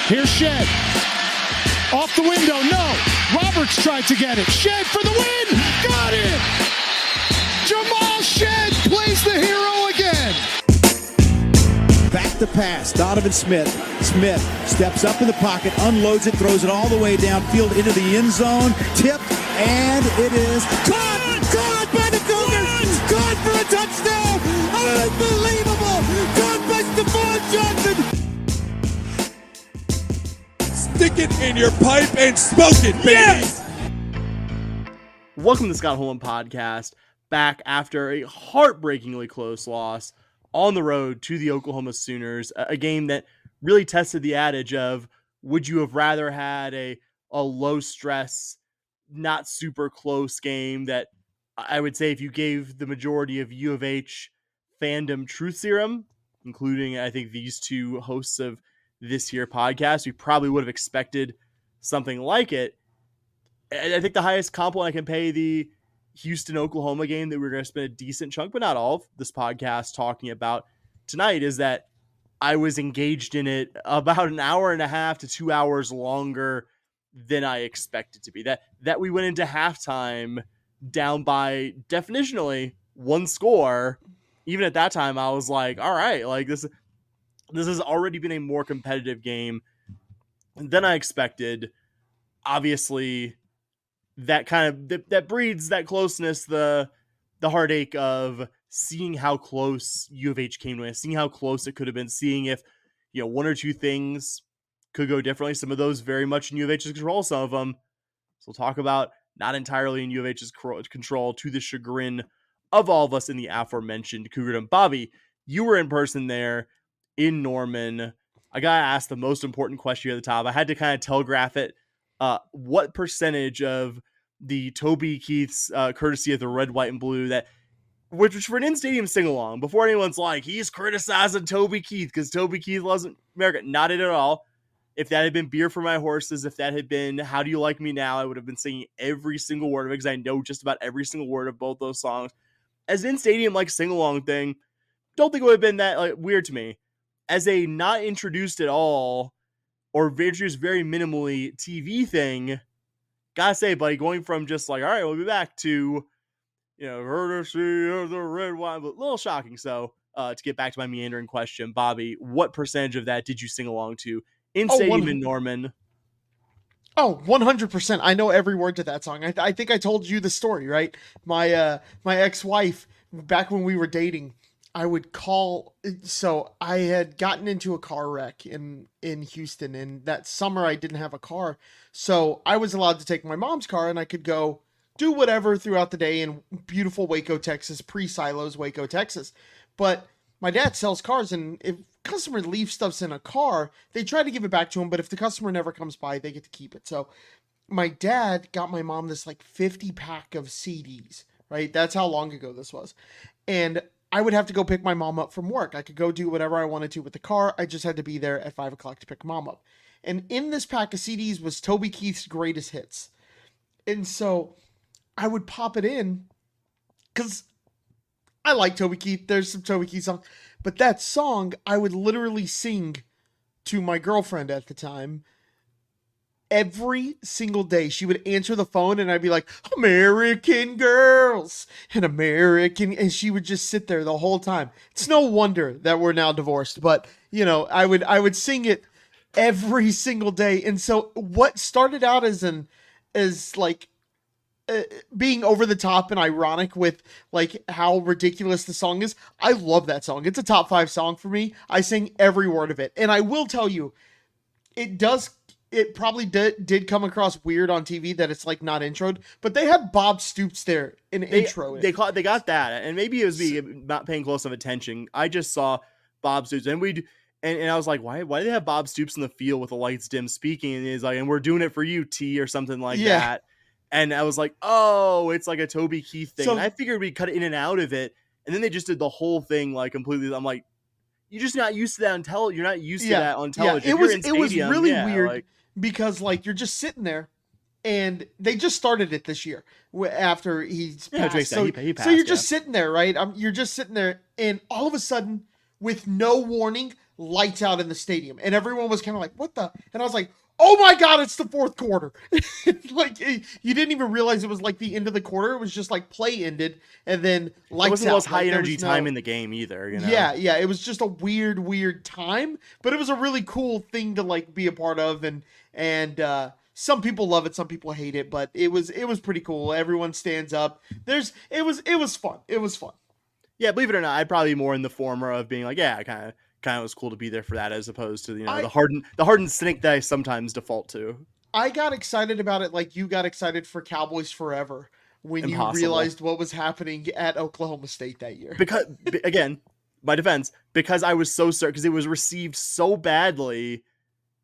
Here's Shed. Off the window, no. Roberts tried to get it. Shed for the win. Got it. Jamal Shed plays the hero again. Back to pass. Donovan Smith. Smith steps up in the pocket, unloads it, throws it all the way downfield into the end zone. Tipped, and it is caught. Caught by the Cougars. Caught for a touchdown. Unbelievable. Caught by Stephon Johnson. Stick it in your pipe and smoke it, baby. Yes! Welcome to the Scott Holman Podcast, back after a heartbreakingly close loss on the road to the Oklahoma Sooners, a game that really tested the adage of, would you have rather had a low-stress, not super close game that I would say if you gave the majority of U of H fandom truth serum, including I think these two hosts of this here podcast, we probably would have expected something like it. I think the highest compliment I can pay the Houston, Oklahoma game that we're going to spend a decent chunk, but not all of this podcast talking about tonight, is that I was engaged in it about an hour and a half to 2 hours longer than I expected to be. That we went into halftime down by definitionally one score. Even at that time, I was like, all right, like this has already been a more competitive game than I expected. Obviously, that kind of that breeds that closeness, the heartache of seeing how close U of H came to it, seeing how close it could have been, seeing if one or two things could go differently. Some of those very much in U of H's control, some of them, so we'll talk about, not entirely in U of H's control, to the chagrin of all of us in the aforementioned Cougardom. Bobby, you were in person there in Norman. I got to ask the most important question at the top. I had to kind of telegraph it. What percentage of the Toby Keith's courtesy of the red, white, and blue, that which for an in-stadium sing-along, before anyone's like, he's criticizing Toby Keith because Toby Keith loves America. Not it at all. If that had been Beer for My Horses, if that had been How Do You Like Me Now, I would have been singing every single word of it because I know just about every single word of both those songs. As an in-stadium sing-along thing, don't think it would have been that weird to me. As a not introduced at all, or introduced very minimally TV thing, gotta say, buddy, going from just all right, we'll be back to, courtesy of the red, white, but a little shocking. So to get back to my meandering question, Bobby, what percentage of that did you sing along to in stadium in Norman? Oh, 100%. I know every word to that song. I think I told you the story, right? My ex-wife, back when we were dating, I would call. So I had gotten into a car wreck in Houston, and that summer I didn't have a car. So I was allowed to take my mom's car, and I could go do whatever throughout the day in beautiful Waco, Texas, pre-Silos, Waco, Texas. But my dad sells cars, and if customer leaves stuff in a car, they try to give it back to him, but if the customer never comes by, they get to keep it. So my dad got my mom this 50 pack of CDs, right? That's how long ago this was. And I would have to go pick my mom up from work. I could go do whatever I wanted to with the car. I just had to be there at 5 o'clock to pick mom up. And in this pack of CDs was Toby Keith's greatest hits. And so I would pop it in because I like Toby Keith. There's some Toby Keith songs. But that song, I would literally sing to my girlfriend at the time every single day. She would answer the phone and I'd be like, American Girls and American. And she would just sit there the whole time. It's no wonder that we're now divorced. But, I would sing it every single day. And so what started out as being over the top and ironic with how ridiculous the song is. I love that song. It's a top 5 song for me. I sing every word of it. And I will tell you, it probably did come across weird on TV that it's not introed, but they had Bob Stoops there in intro. They got that. And maybe it was me not paying close enough attention. I just saw Bob Stoops and and I was like, why do they have Bob Stoops in the field with the lights dim speaking? And he's like, and we're doing it for you, T, or something like that. And I was like, oh, it's like a Toby Keith thing. And I figured we'd cut in and out of it. And then they just did the whole thing completely. I'm like, you're just not used to that on television. You're not used to that on television. It was really weird because you're just sitting there and they just started it this year after he's passed. He passed. So you're just sitting there, right? You're just sitting there and all of a sudden with no warning, lights out in the stadium. And everyone was kind of like, what the? And I was like, oh my God, it's the fourth quarter. Like, you didn't even realize it was like the end of the quarter. It was just like play ended and then lights out. It wasn't the most high Like, energy time in the game either, you know? Yeah. It was just a weird time, but it was a really cool thing to like be a part of. And some people love it, some people hate it, but it was pretty cool. Everyone stands up. It was fun. It was fun. Yeah, believe it or not, I'd probably be more in the former of being like, yeah, kind of was cool to be there for that, as opposed to, you know, the hardened cynic that I sometimes default to. I got excited about it like you got excited for Cowboys Forever when Impossible. you realized what was happening at Oklahoma State that year. Because again, my defense, because I was so certain, because it was received so badly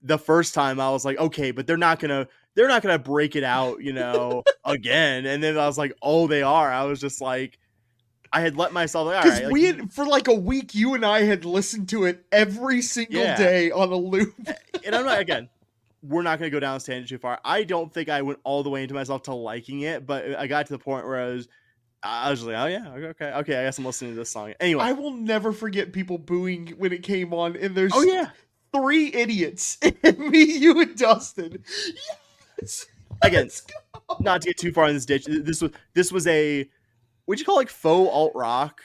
the first time, I was like, okay, but they're not gonna break it out, you know, again. And then I was like, oh, they are. I was just like, I had let myself like, all right. Like, we had, for like a week, you and I had listened to it every single day on a loop. And I'm not, again, we're not going to go down this tangent too far. I don't think I went all the way into myself to liking it, but I got to the point where I was just like, oh yeah, okay, I guess I'm listening to this song. Anyway. I will never forget people booing when it came on, and there's 3 idiots, and me, you, and Dustin. Yes! Again, not to get too far in this ditch, this was a, what'd you call like faux alt rock?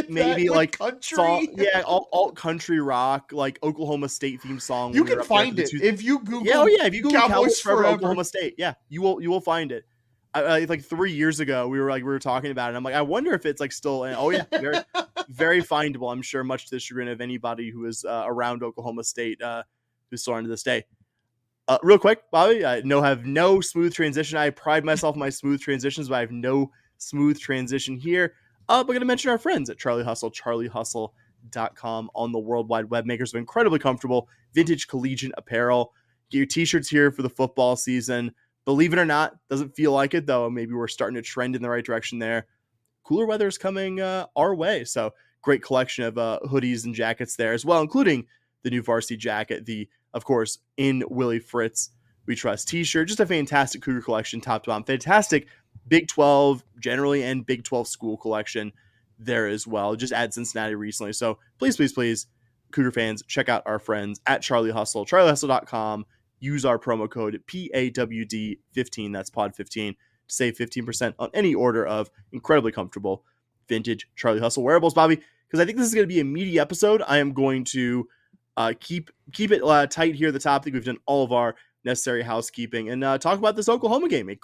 Maybe like country. Song, alt country rock, like Oklahoma State theme song. You can find it if you Google. If you Google Cowboys Forever Oklahoma State, you will find it. Like 3 years ago, we were talking about it. And I'm like, I wonder if it's like still. Very, very findable. I'm sure, much to the chagrin of anybody who is around Oklahoma State, who's still on to this day. Real quick, Bobby, I have no smooth transition. I pride myself in my smooth transitions, but I have no smooth transition here. We're going to mention our friends at Charlie Hustle, charliehustle.com, on the World Wide Web, makers of incredibly comfortable vintage collegiate apparel. Get your t-shirts here for the football season. Believe it or not, doesn't feel like it, though. Maybe we're starting to trend in the right direction there. Cooler weather is coming our way, so great collection of hoodies and jackets there as well, including the new varsity jacket, the, of course, In Willie Fritz We Trust t-shirt. Just a fantastic Cougar collection, top to bottom. Fantastic Big 12 generally and Big 12 school collection there as well. Just add Cincinnati recently. So please, Cougar fans, check out our friends at Charlie Hustle, charliehustle.com. Use our promo code PAWD15, that's POD15, to save 15% on any order of incredibly comfortable vintage Charlie Hustle wearables, Bobby. Because I think this is going to be a meaty episode. I am going to keep it tight here at the top. I think we've done all of our necessary housekeeping and talk about this Oklahoma game, a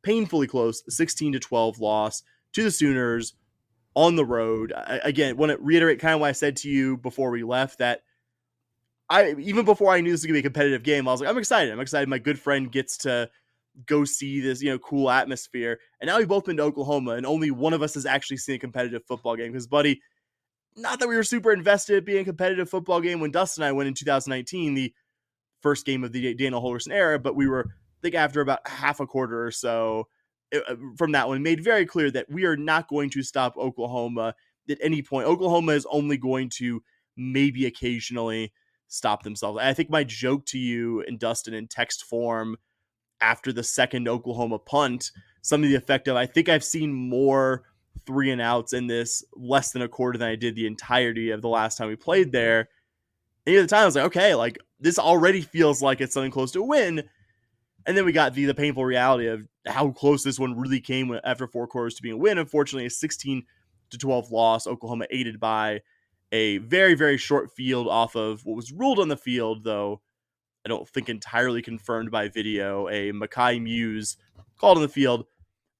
painfully close 16-12 loss to the Sooners on the road. Again, want to reiterate kind of what I said to you before we left, that even before I knew this was going to be a competitive game, I was like, I'm excited. My good friend gets to go see this, cool atmosphere. And now we've both been to Oklahoma, and only one of us has actually seen a competitive football game. Because, buddy, not that we were super invested in being a competitive football game when Dustin and I went in 2019, the first game of the Daniel Holgerson era, but we were, I think, after about half a quarter or so from that one, made very clear that we are not going to stop Oklahoma at any point. Oklahoma is only going to maybe occasionally stop themselves. I think my joke to you and Dustin in text form after the second Oklahoma punt, some of the effect of, I think I've seen more 3 and outs in this less than a quarter than I did the entirety of the last time we played there. And at the time I was like, okay, like this already feels like it's something close to a win. And then we got the painful reality of how close this one really came after 4 quarters to being a win. Unfortunately, a 16-12 loss. Oklahoma aided by a very, very short field off of what was ruled on the field, though I don't think entirely confirmed by video. A Makai Muse called on the field,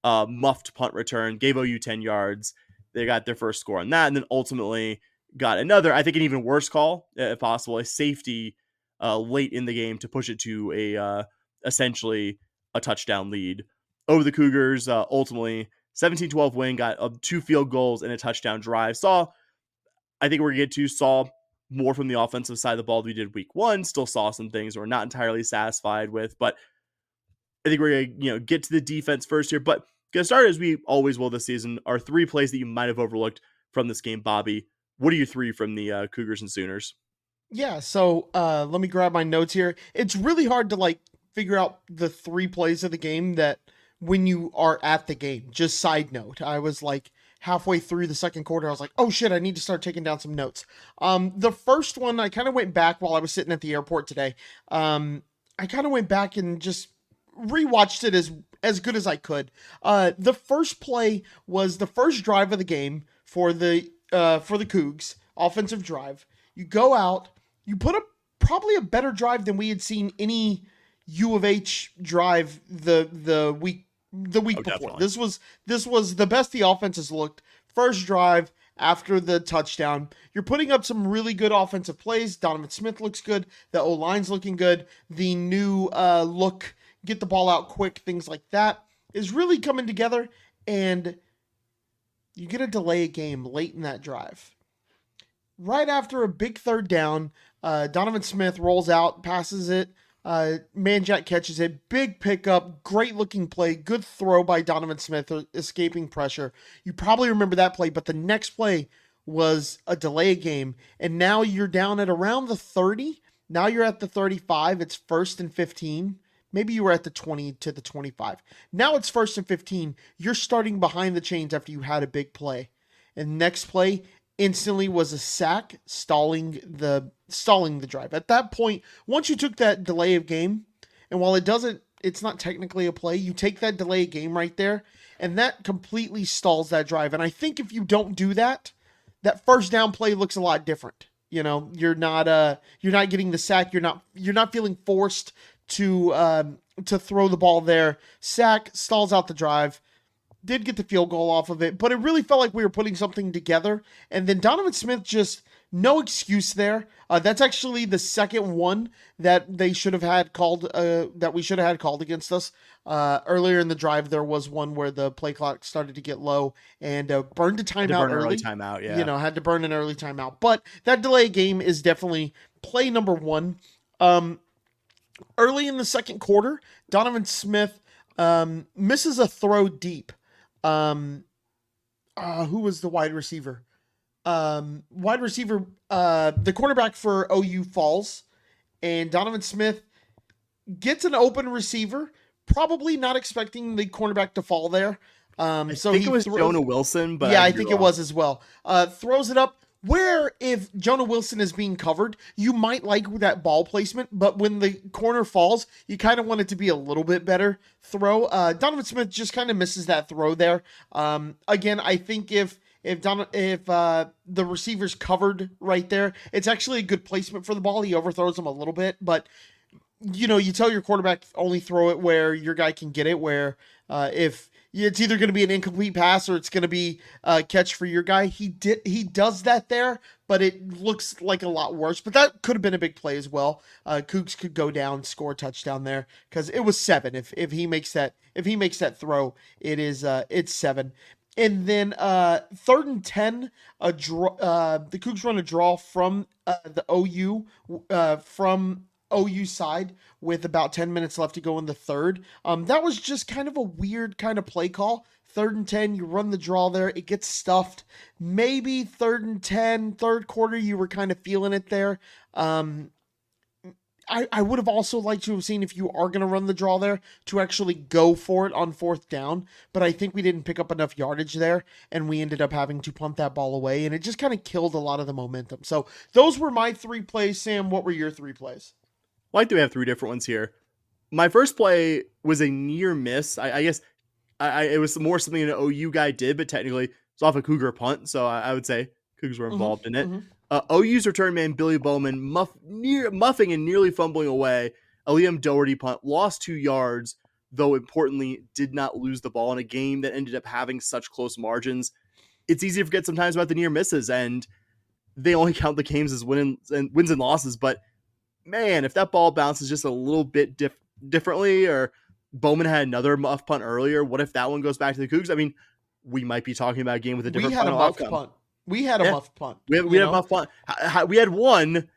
muffed punt return, gave OU 10 yards. They got their first score on that, and then ultimately got another, I think an even worse call, if possible, a safety late in the game to push it to essentially a touchdown lead over the Cougars. Ultimately, 17-12 win, got 2 field goals and a touchdown drive. I think we're going to saw more from the offensive side of the ball than we did week 1. Still saw some things we're not entirely satisfied with, but I think we're going to get to the defense first here. But going to start, as we always will this season, are 3 plays that you might have overlooked from this game. Bobby, what are your 3 from the Cougars and Sooners? Yeah, so let me grab my notes here. It's really hard to figure out the 3 plays of the game that when you are at the game. Just side note, I was like halfway through the second quarter, I was like, oh shit, I need to start taking down some notes. The first one, I kind of went back while I was sitting at the airport today. I kind of went back and just rewatched it as good as I could. The first play was the first drive of the game for the Cougs, offensive drive. You go out, you put up probably a better drive than we had seen any U of H drive the week before. Definitely. This was the best the offense has looked. First drive after the touchdown. You're putting up some really good offensive plays. Donovan Smith looks good. The O-line's looking good. The new look, get the ball out quick, things like that is really coming together, and you get a delay a game late in that drive. Right after a big third down, Donovan Smith rolls out, passes it. Manjack catches it. Big pickup. Great looking play. Good throw by Donovan Smith, escaping pressure. You probably remember that play, but the next play was a delay game. And now you're down at around the 30. Now you're at the 35. It's 1st and 15. Maybe you were at the 20 to the 25. Now it's 1st and 15. You're starting behind the chains after you had a big play. And next play instantly was a sack, stalling the drive. At that point, once you took that delay of game, and while it's not technically a play, you take that delay of game right there, and that completely stalls that drive. And I think if you don't do that, that first down play looks a lot different. You know, you're not getting the sack. You're not feeling forced to throw the ball there. Sack, stalls out the drive. Did get the field goal off of it, but it really felt like we were putting something together. And then Donovan Smith, just no excuse there. That's actually the second one that they should have had called, that we should have had called against us. Earlier in the drive, there was one where the play clock started to get low and burned a timeout early. Timeout, yeah. You know, had to burn an early timeout. But that delay game is definitely play number one. Early in the second quarter, Donovan Smith misses a throw deep. Who was the wide receiver? The quarterback for OU falls, and Donovan Smith gets an open receiver, probably not expecting the cornerback to fall there. I think it was Jonah Wilson, but yeah, I think it was as well. Throws it up. Where if Jonah Wilson is being covered, you might like that ball placement, but when the corner falls, you kind of want it to be a little bit better throw. Donovan Smith just kind of misses that throw there. Again, I think if the receiver's covered right there, it's actually a good placement for the ball. He overthrows him a little bit, but you know, you tell your quarterback only throw it where your guy can get it, where if it's either going to be an incomplete pass or it's going to be a catch for your guy. He does that there, but it looks like a lot worse. But that could have been a big play as well. Coogs could go down, score a touchdown there because it was 7. If he makes that throw, it's 7. And then 3rd and 10, the Cougs run a draw from the OU side with about 10 minutes left to go in the third. That was just kind of a weird kind of play call. 3rd and 10, you run the draw there, it gets stuffed. Maybe 3rd and 10, third quarter, you were kind of feeling it there. I would have also liked to have seen, if you are going to run the draw there, to actually go for it on 4th down. But I think we didn't pick up enough yardage there, and we ended up having to punt that ball away, and it just kind of killed a lot of the momentum. So those were my 3 plays. Sam, what were your 3 plays? Well, I think we have 3 different ones here. My first play was a near miss. I guess it was more something an OU guy did, but technically it's off a Cougar punt, so I would say Cougs were involved in it. OU's return man Billy Bowman muffing and nearly fumbling away a Liam Doherty punt, lost 2 yards, though importantly did not lose the ball in a game that ended up having such close margins. It's easy to forget sometimes about the near misses, and they only count the games as wins and losses, but man, if that ball bounces just a little bit differently, or Bowman had another muff punt earlier, what if that one goes back to the Cougs? I mean, we might be talking about a game with a different final outcome. We had a muff punt. We had a muff punt. We had 1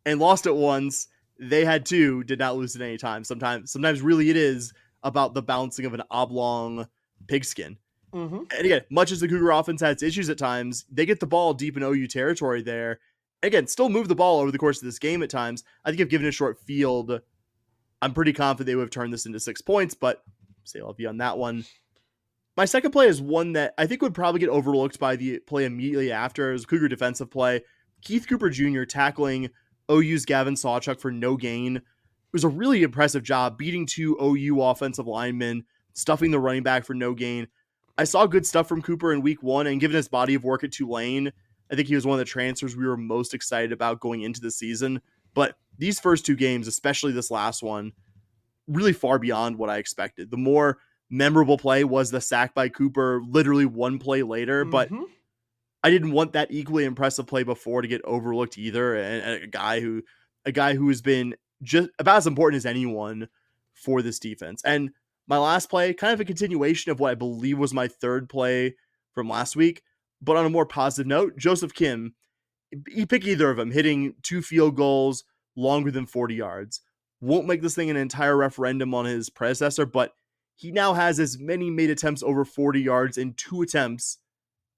and lost it once. They had 2, did not lose at any time. Sometimes really it is about the bouncing of an oblong pigskin. And again, much as the Cougar offense has its issues at times, they get the ball deep in OU territory there. Again, still move the ball over the course of this game at times. I think if given a short field, I'm pretty confident they would have turned this into 6 points, but say I'll be on that one. My second play is one that I think would probably get overlooked by the play immediately after. It was Cougar defensive play. Keith Cooper Jr. tackling OU's Gavin Sawchuk for no gain. It was a really impressive job beating two OU offensive linemen, stuffing the running back for no gain. I saw good stuff from Cooper in week 1, and given his body of work at Tulane, I think he was one of the transfers we were most excited about going into the season. But these first 2 games, especially this last one, really far beyond what I expected. The more memorable play was the sack by Cooper literally 1 play later, but I didn't want that equally impressive play before to get overlooked either. And a guy who has been just about as important as anyone for this defense. And my last play, kind of a continuation of what I believe was my third play from last week, but on a more positive note, Joseph Kim, you pick either of them, hitting 2 field goals longer than 40 yards. Won't make this thing an entire referendum on his predecessor, but he now has as many made attempts over 40 yards in 2 attempts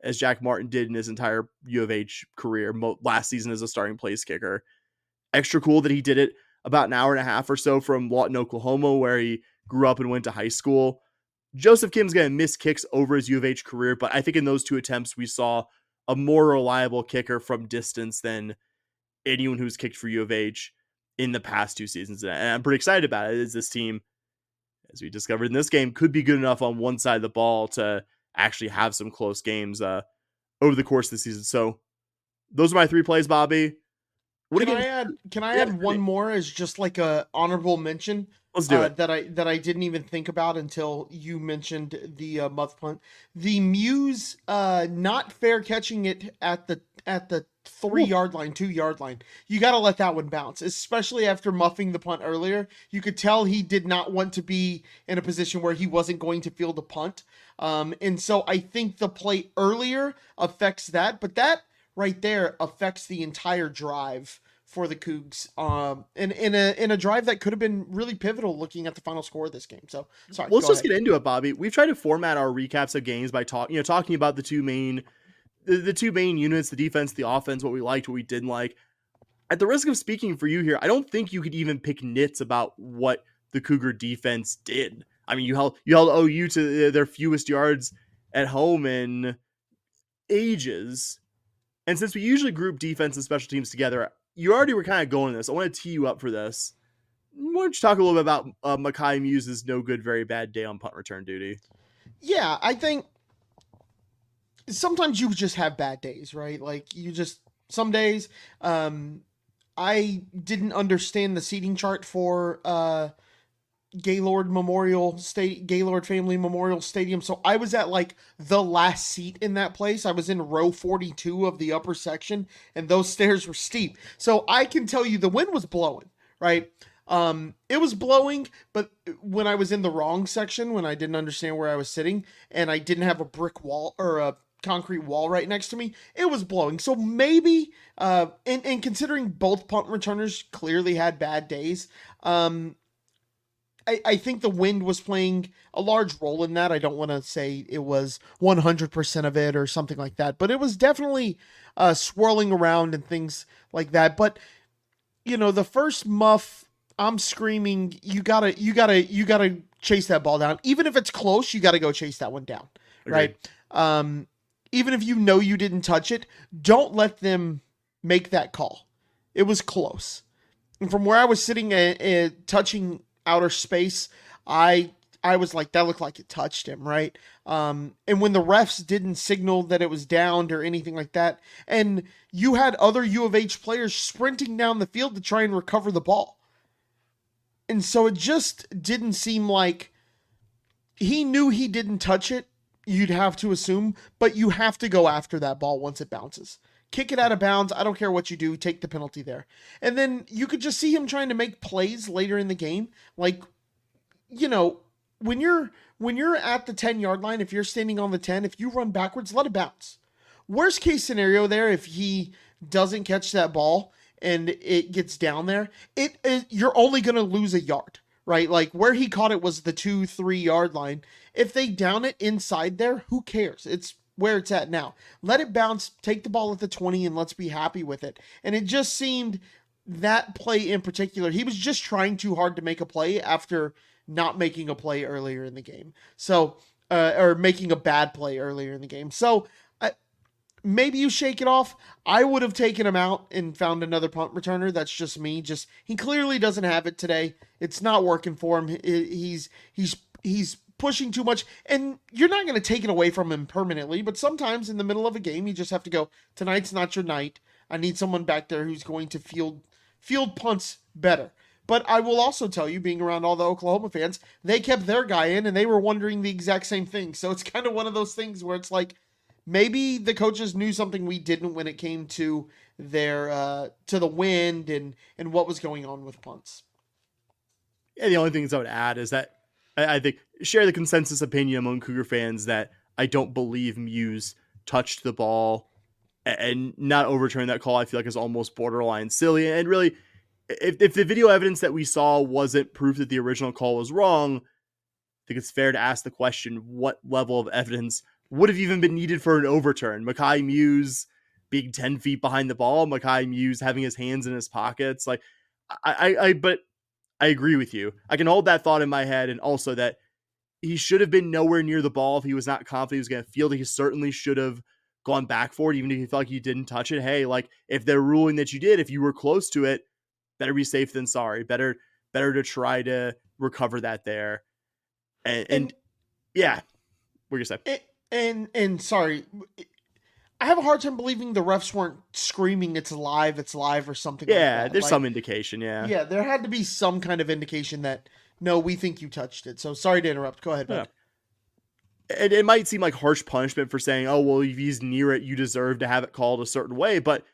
as Jack Martin did in his entire U of H career last season as a starting place kicker. Extra cool that he did it about an hour and a half or so from Lawton, Oklahoma, where he grew up and went to high school. Joseph Kim's going to miss kicks over his U of H career, but I think in those 2 attempts, we saw a more reliable kicker from distance than anyone who's kicked for U of H in the past 2 seasons. And I'm pretty excited about it, as this team, as we discovered in this game, could be good enough on one side of the ball to actually have some close games over the course of the season. So those are my 3 plays, Bobby. Can I add one more as just like a honorable mention? Let's do it. That I didn't even think about until you mentioned the muff punt. The Muse not fair catching it at the 3-yard line, 2-yard line. You got to let that one bounce, especially after muffing the punt earlier. You could tell he did not want to be in a position where he wasn't going to field a punt. And so I think the play earlier affects that, but that right there affects the entire drive for the Cougs, in a drive that could have been really pivotal looking at the final score of this game. So sorry. Let's just get into it, Bobby. We've tried to format our recaps of games by talking about the two main units, the defense, the offense, what we liked, what we didn't like. At the risk of speaking for you here, I don't think you could even pick nits about what the Cougar defense did. I mean, you held OU to their fewest yards at home in ages. And since we usually group defense and special teams together, you already were kind of going this. I want to tee you up for this. Why don't you talk a little bit about Mekhi Muse's no good, very bad day on punt return duty? Yeah, I think sometimes you just have bad days, right? Like some days, I didn't understand the seating chart for Gaylord Family Memorial Stadium. So I was at like the last seat in that place. I was in row 42 of the upper section, and those stairs were steep. So I can tell you the wind was blowing, right? It was blowing, but when I was in the wrong section, when I didn't understand where I was sitting and I didn't have a brick wall or a concrete wall right next to me, it was blowing. So maybe, and considering both punt returners clearly had bad days, I think the wind was playing a large role in that. I don't want to say it was 100% of it or something like that, but it was definitely swirling around and things like that. But the first muff, I'm screaming, you gotta chase that ball down. Even if it's close, you gotta go chase that one down. Agreed. Right? Even if you didn't touch it, don't let them make that call. It was close. And from where I was sitting touching outer space, I was like, that looked like it touched him, right? And when the refs didn't signal that it was downed or anything like that, and you had other U of H players sprinting down the field to try and recover the ball. And so it just didn't seem like he knew he didn't touch it, you'd have to assume, but you have to go after that ball once it bounces. Kick it out of bounds. I don't care what you do. Take the penalty there. And then you could just see him trying to make plays later in the game. Like, when you're at the 10-yard line, if you're standing on the 10, if you run backwards, let it bounce. Worst case scenario there, if he doesn't catch that ball and it gets down there, you're only going to lose a yard, right? Like where he caught it was the 2-3 yard line. If they down it inside there, who cares? It's where it's at now. Let it bounce, take the ball at the 20, and let's be happy with it. And it just seemed that play in particular, he was just trying too hard to make a play after not making a play earlier in the game. So or making a bad play earlier in the game. So maybe you shake it off. I would have taken him out and found another punt returner. That's just me. He clearly doesn't have it today. It's not working for him. He's pushing too much, and you're not going to take it away from him permanently, but sometimes in the middle of a game, you just have to go, tonight's not your night. I need someone back there who's going to field punts better. But I will also tell you, being around all the Oklahoma fans, they kept their guy in, and they were wondering the exact same thing. So it's kind of one of those things where it's like, maybe the coaches knew something we didn't when it came to their to the wind and what was going on with punts. Yeah, the only things I would add is that I think share the consensus opinion among Cougar fans that I don't believe Muse touched the ball, and not overturn that call I feel like is almost borderline silly. And really, if the video evidence that we saw wasn't proof that the original call was wrong, I think it's fair to ask the question, what level of evidence would have even been needed for an overturn? Mekhi Muse being 10 feet behind the ball, Mekhi Muse having his hands in his pockets. Like, but I agree with you. I can hold that thought in my head, and also that he should have been nowhere near the ball if he was not confident he was going to field it. He certainly should have gone back for it, even if he felt like you didn't touch it. Hey, like, if they're ruling that you did, if you were close to it, better be safe than sorry. Better to try to recover that there. And yeah, what you say? And sorry, I have a hard time believing the refs weren't screaming it's live, or something like that. Yeah, there's some indication, yeah. Yeah, there had to be some kind of indication that, no, we think you touched it. So sorry to interrupt. Go ahead, bud. And it might seem like harsh punishment for saying, oh, well, if he's near it, you deserve to have it called a certain way. But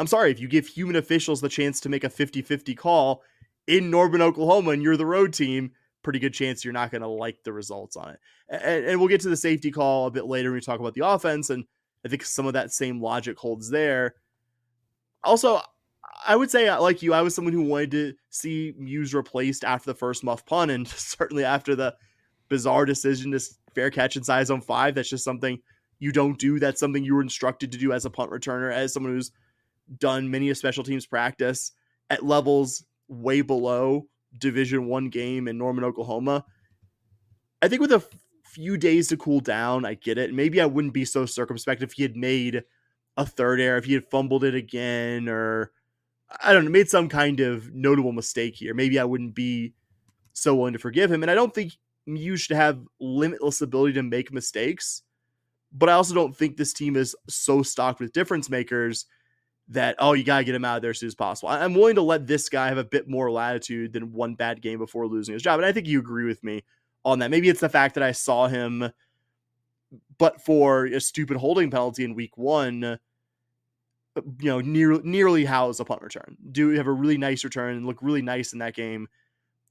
I'm sorry, if you give human officials the chance to make a 50-50 call in Norman, Oklahoma, and you're the road team, pretty good chance you're not going to like the results on it. And we'll get to the safety call a bit later when we talk about the offense, and I think some of that same logic holds there. Also, I would say, like you, I was someone who wanted to see Muse replaced after the first muff punt, and certainly after the bizarre decision to fair catch inside zone 5. That's just something you don't do. That's something you were instructed to do as a punt returner, as someone who's done many a special teams practice at levels way below Division I game in Norman, Oklahoma. I think with a few days to cool down, I get it. Maybe I wouldn't be so circumspect if he had made a third error, if he had fumbled it again, or I don't know, made some kind of notable mistake here. Maybe I wouldn't be so willing to forgive him. And I don't think you should have limitless ability to make mistakes, but I also don't think this team is so stocked with difference makers that, oh, you got to get him out of there as soon as possible. I'm willing to let this guy have a bit more latitude than one bad game before losing his job. And I think you agree with me on that. Maybe it's the fact that I saw him, but for a stupid holding penalty in week 1, nearly house a punt return. Do have a really nice return and look really nice in that game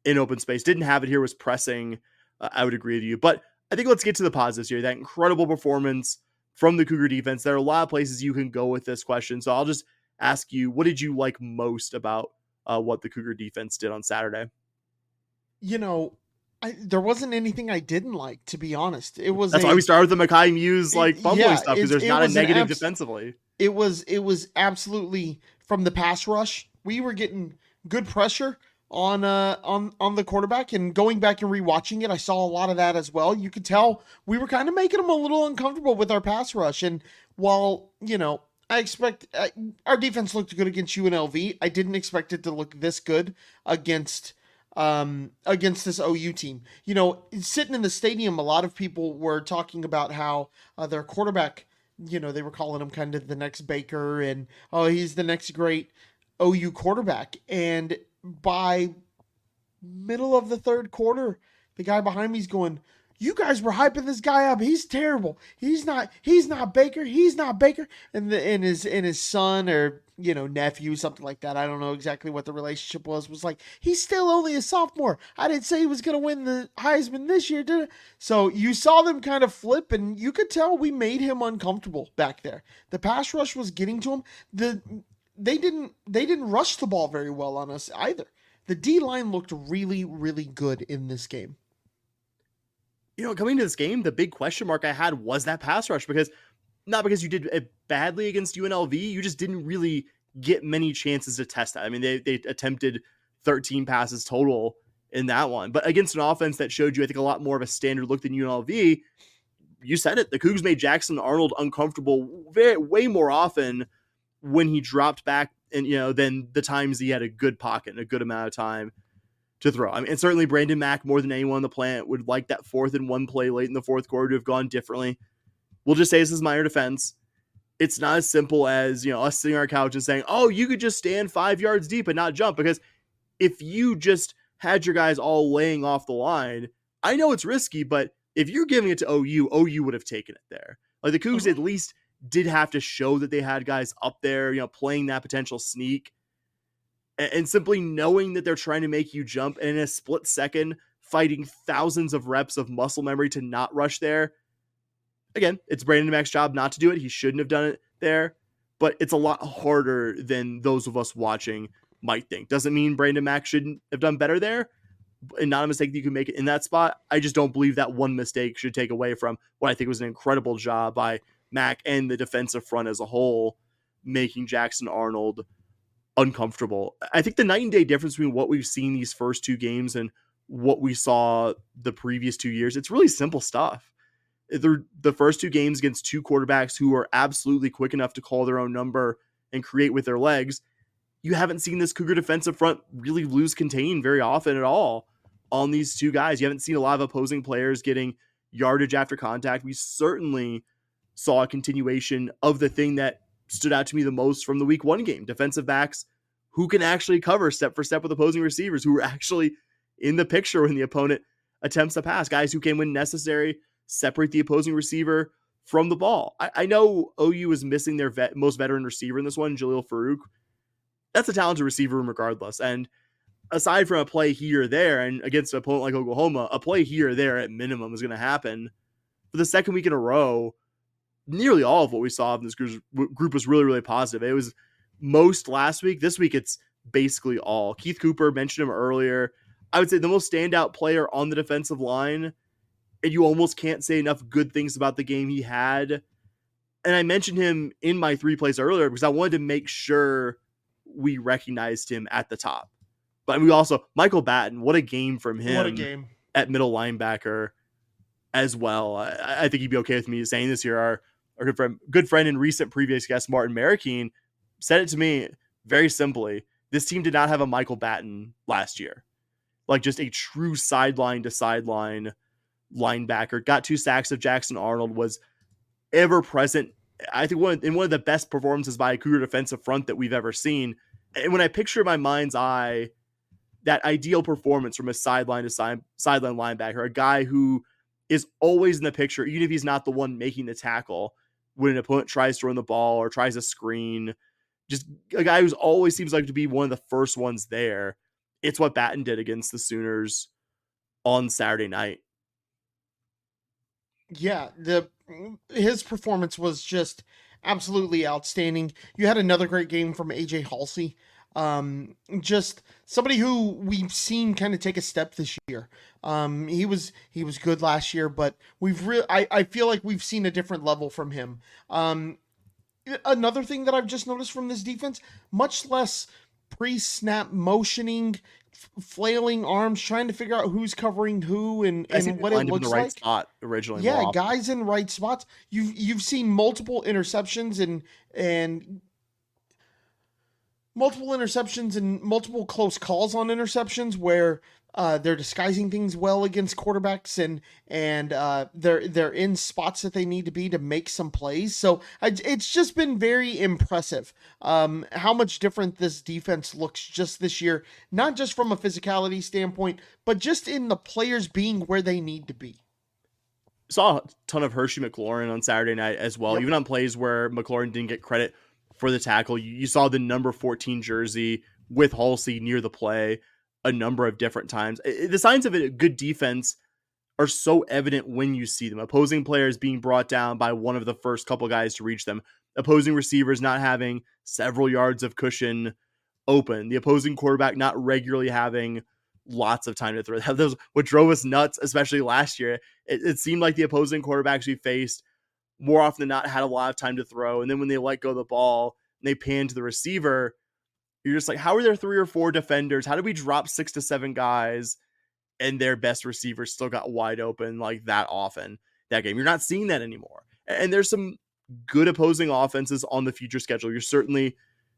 in open space. Didn't have it here, was pressing. I would agree with you. But I think let's get to the positives here. That incredible performance from the Cougar defense. There are a lot of places you can go with this question. So I'll just ask you, what did you like most about what the Cougar defense did on Saturday? There wasn't anything I didn't like, to be honest. That's why we started with the Mekhi Muse fumbling stuff, because there's not a negative defensively. It was absolutely, from the pass rush, we were getting good pressure on the quarterback, and going back and rewatching it, I saw a lot of that as well. You could tell we were kind of making them a little uncomfortable with our pass rush. And while, I expect our defense looked good against UNLV, I didn't expect it to look this good against this OU team. Sitting in the stadium, a lot of people were talking about how their quarterback, they were calling him kind of the next Baker, and he's the next great OU quarterback. And by middle of the third quarter, the guy behind me is going, "You guys were hyping this guy up. He's terrible. He's not Baker. He's not Baker." And his son or nephew, something like that, I don't know exactly what the relationship was like, "He's still only a sophomore. I didn't say he was going to win the Heisman this year, did I?" So you saw them kind of flip, and you could tell we made him uncomfortable back there. The pass rush was getting to him. They didn't rush the ball very well on us either. The D-line looked really, really good in this game. Coming to this game, the big question mark I had was that pass rush, not because you did it badly against UNLV, you just didn't really get many chances to test that. I mean, they attempted 13 passes total in that one. But against an offense that showed you, I think, a lot more of a standard look than UNLV, you said it. The Cougs made Jackson Arnold uncomfortable way more often when he dropped back and, than the times he had a good pocket and a good amount of time to throw. I mean, and certainly Brandon Mack, more than anyone on the planet, would like that 4th and 1 play late in the fourth quarter to have gone differently. We'll just say this is minor defense. It's not as simple as, us sitting on our couch and saying, oh, you could just stand 5 yards deep and not jump. Because if you just had your guys all laying off the line, I know it's risky, but if you're giving it to OU would have taken it there. Like the Cougs at least did have to show that they had guys up there, playing that potential sneak. And simply knowing that they're trying to make you jump and in a split second fighting thousands of reps of muscle memory to not rush there. Again, it's Brandon Mack's job not to do it. He shouldn't have done it there, but it's a lot harder than those of us watching might think. Doesn't mean Brandon Mack shouldn't have done better there, and not a mistake that you can make it in that spot. I just don't believe that one mistake should take away from what I think was an incredible job by Mack and the defensive front as a whole, making Jackson Arnold uncomfortable. I think the night and day difference between what we've seen these first 2 games and what we saw the previous 2 years, it's really simple stuff. The first 2 games against 2 quarterbacks who are absolutely quick enough to call their own number and create with their legs. You haven't seen this Cougar defensive front really lose contain very often at all on these 2 guys. You haven't seen a lot of opposing players getting yardage after contact. We certainly saw a continuation of the thing that stood out to me the most from the week 1 game. Defensive backs who can actually cover step for step with opposing receivers, who are actually in the picture when the opponent attempts to pass. Guys who can, when necessary, separate the opposing receiver from the ball. I know OU is missing their most veteran receiver in this one, Jaleel Farouk. That's a talented receiver regardless. And aside from a play here or there, and against an opponent like Oklahoma, a play here or there at minimum is going to happen. For the second week in a row, nearly all of what we saw in this group was really, really positive. It was most last week. This week, it's basically all. Keith Cooper, mentioned him earlier. I would say the most standout player on the defensive line, and you almost can't say enough good things about the game he had. And I mentioned him in my 3 plays earlier because I wanted to make sure we recognized him at the top. But we also, Michael Batten, what a game from him. What a game. At middle linebacker as well. I think he'd be okay with me saying this here. Our good friend and recent previous guest, Martin Marroquin, said it to me very simply. This team did not have a Michael Batten last year. Like just a true sideline to sideline linebacker. Got 2 sacks of Jackson Arnold, was ever present. I think one of the best performances by a Cougar defensive front that we've ever seen. And when I picture in my mind's eye that ideal performance from a sideline to sideline linebacker, a guy who is always in the picture, even if he's not the one making the tackle, when an opponent tries to run the ball or tries a screen, just a guy who's always seems like to be one of the first ones there. It's what Batten did against the Sooners on Saturday night. Yeah, his performance was just absolutely outstanding. You had another great game from AJ Halsey. Just somebody who we've seen kind of take a step this year. He was good last year, but I feel like we've seen a different level from him. Another thing that I've just noticed from this defense, much less pre-snap motioning, flailing arms, trying to figure out who's covering who and what it looks like. Spot originally. Yeah, guys in right spots. You've seen multiple interceptions and multiple close calls on interceptions where they're disguising things well against quarterbacks and they're in spots that they need to be to make some plays. So it's just been very impressive how much different this defense looks just this year, not just from a physicality standpoint, but just in the players being where they need to be. Saw a ton of Hershey McLaurin on Saturday night as well, even on plays where McLaurin didn't get credit for the tackle. You saw the number 14 jersey with Halsey near the play a number of different times. The signs of a good defense are so evident when you see them. Opposing players being brought down by one of the first couple guys to reach them. Opposing receivers not having several yards of cushion open. The opposing quarterback not regularly having lots of time to throw. That was what drove us nuts, especially last year. It seemed like the opposing quarterbacks we faced more often than not had a lot of time to throw. And then when they let go of the ball and they pan to the receiver, you're just like, how are there 3 or 4 defenders? How did we drop 6 to 7 guys and their best receivers still got wide open like that often that game. You're not seeing that anymore. And there's some good opposing offenses on the future schedule. You're certainly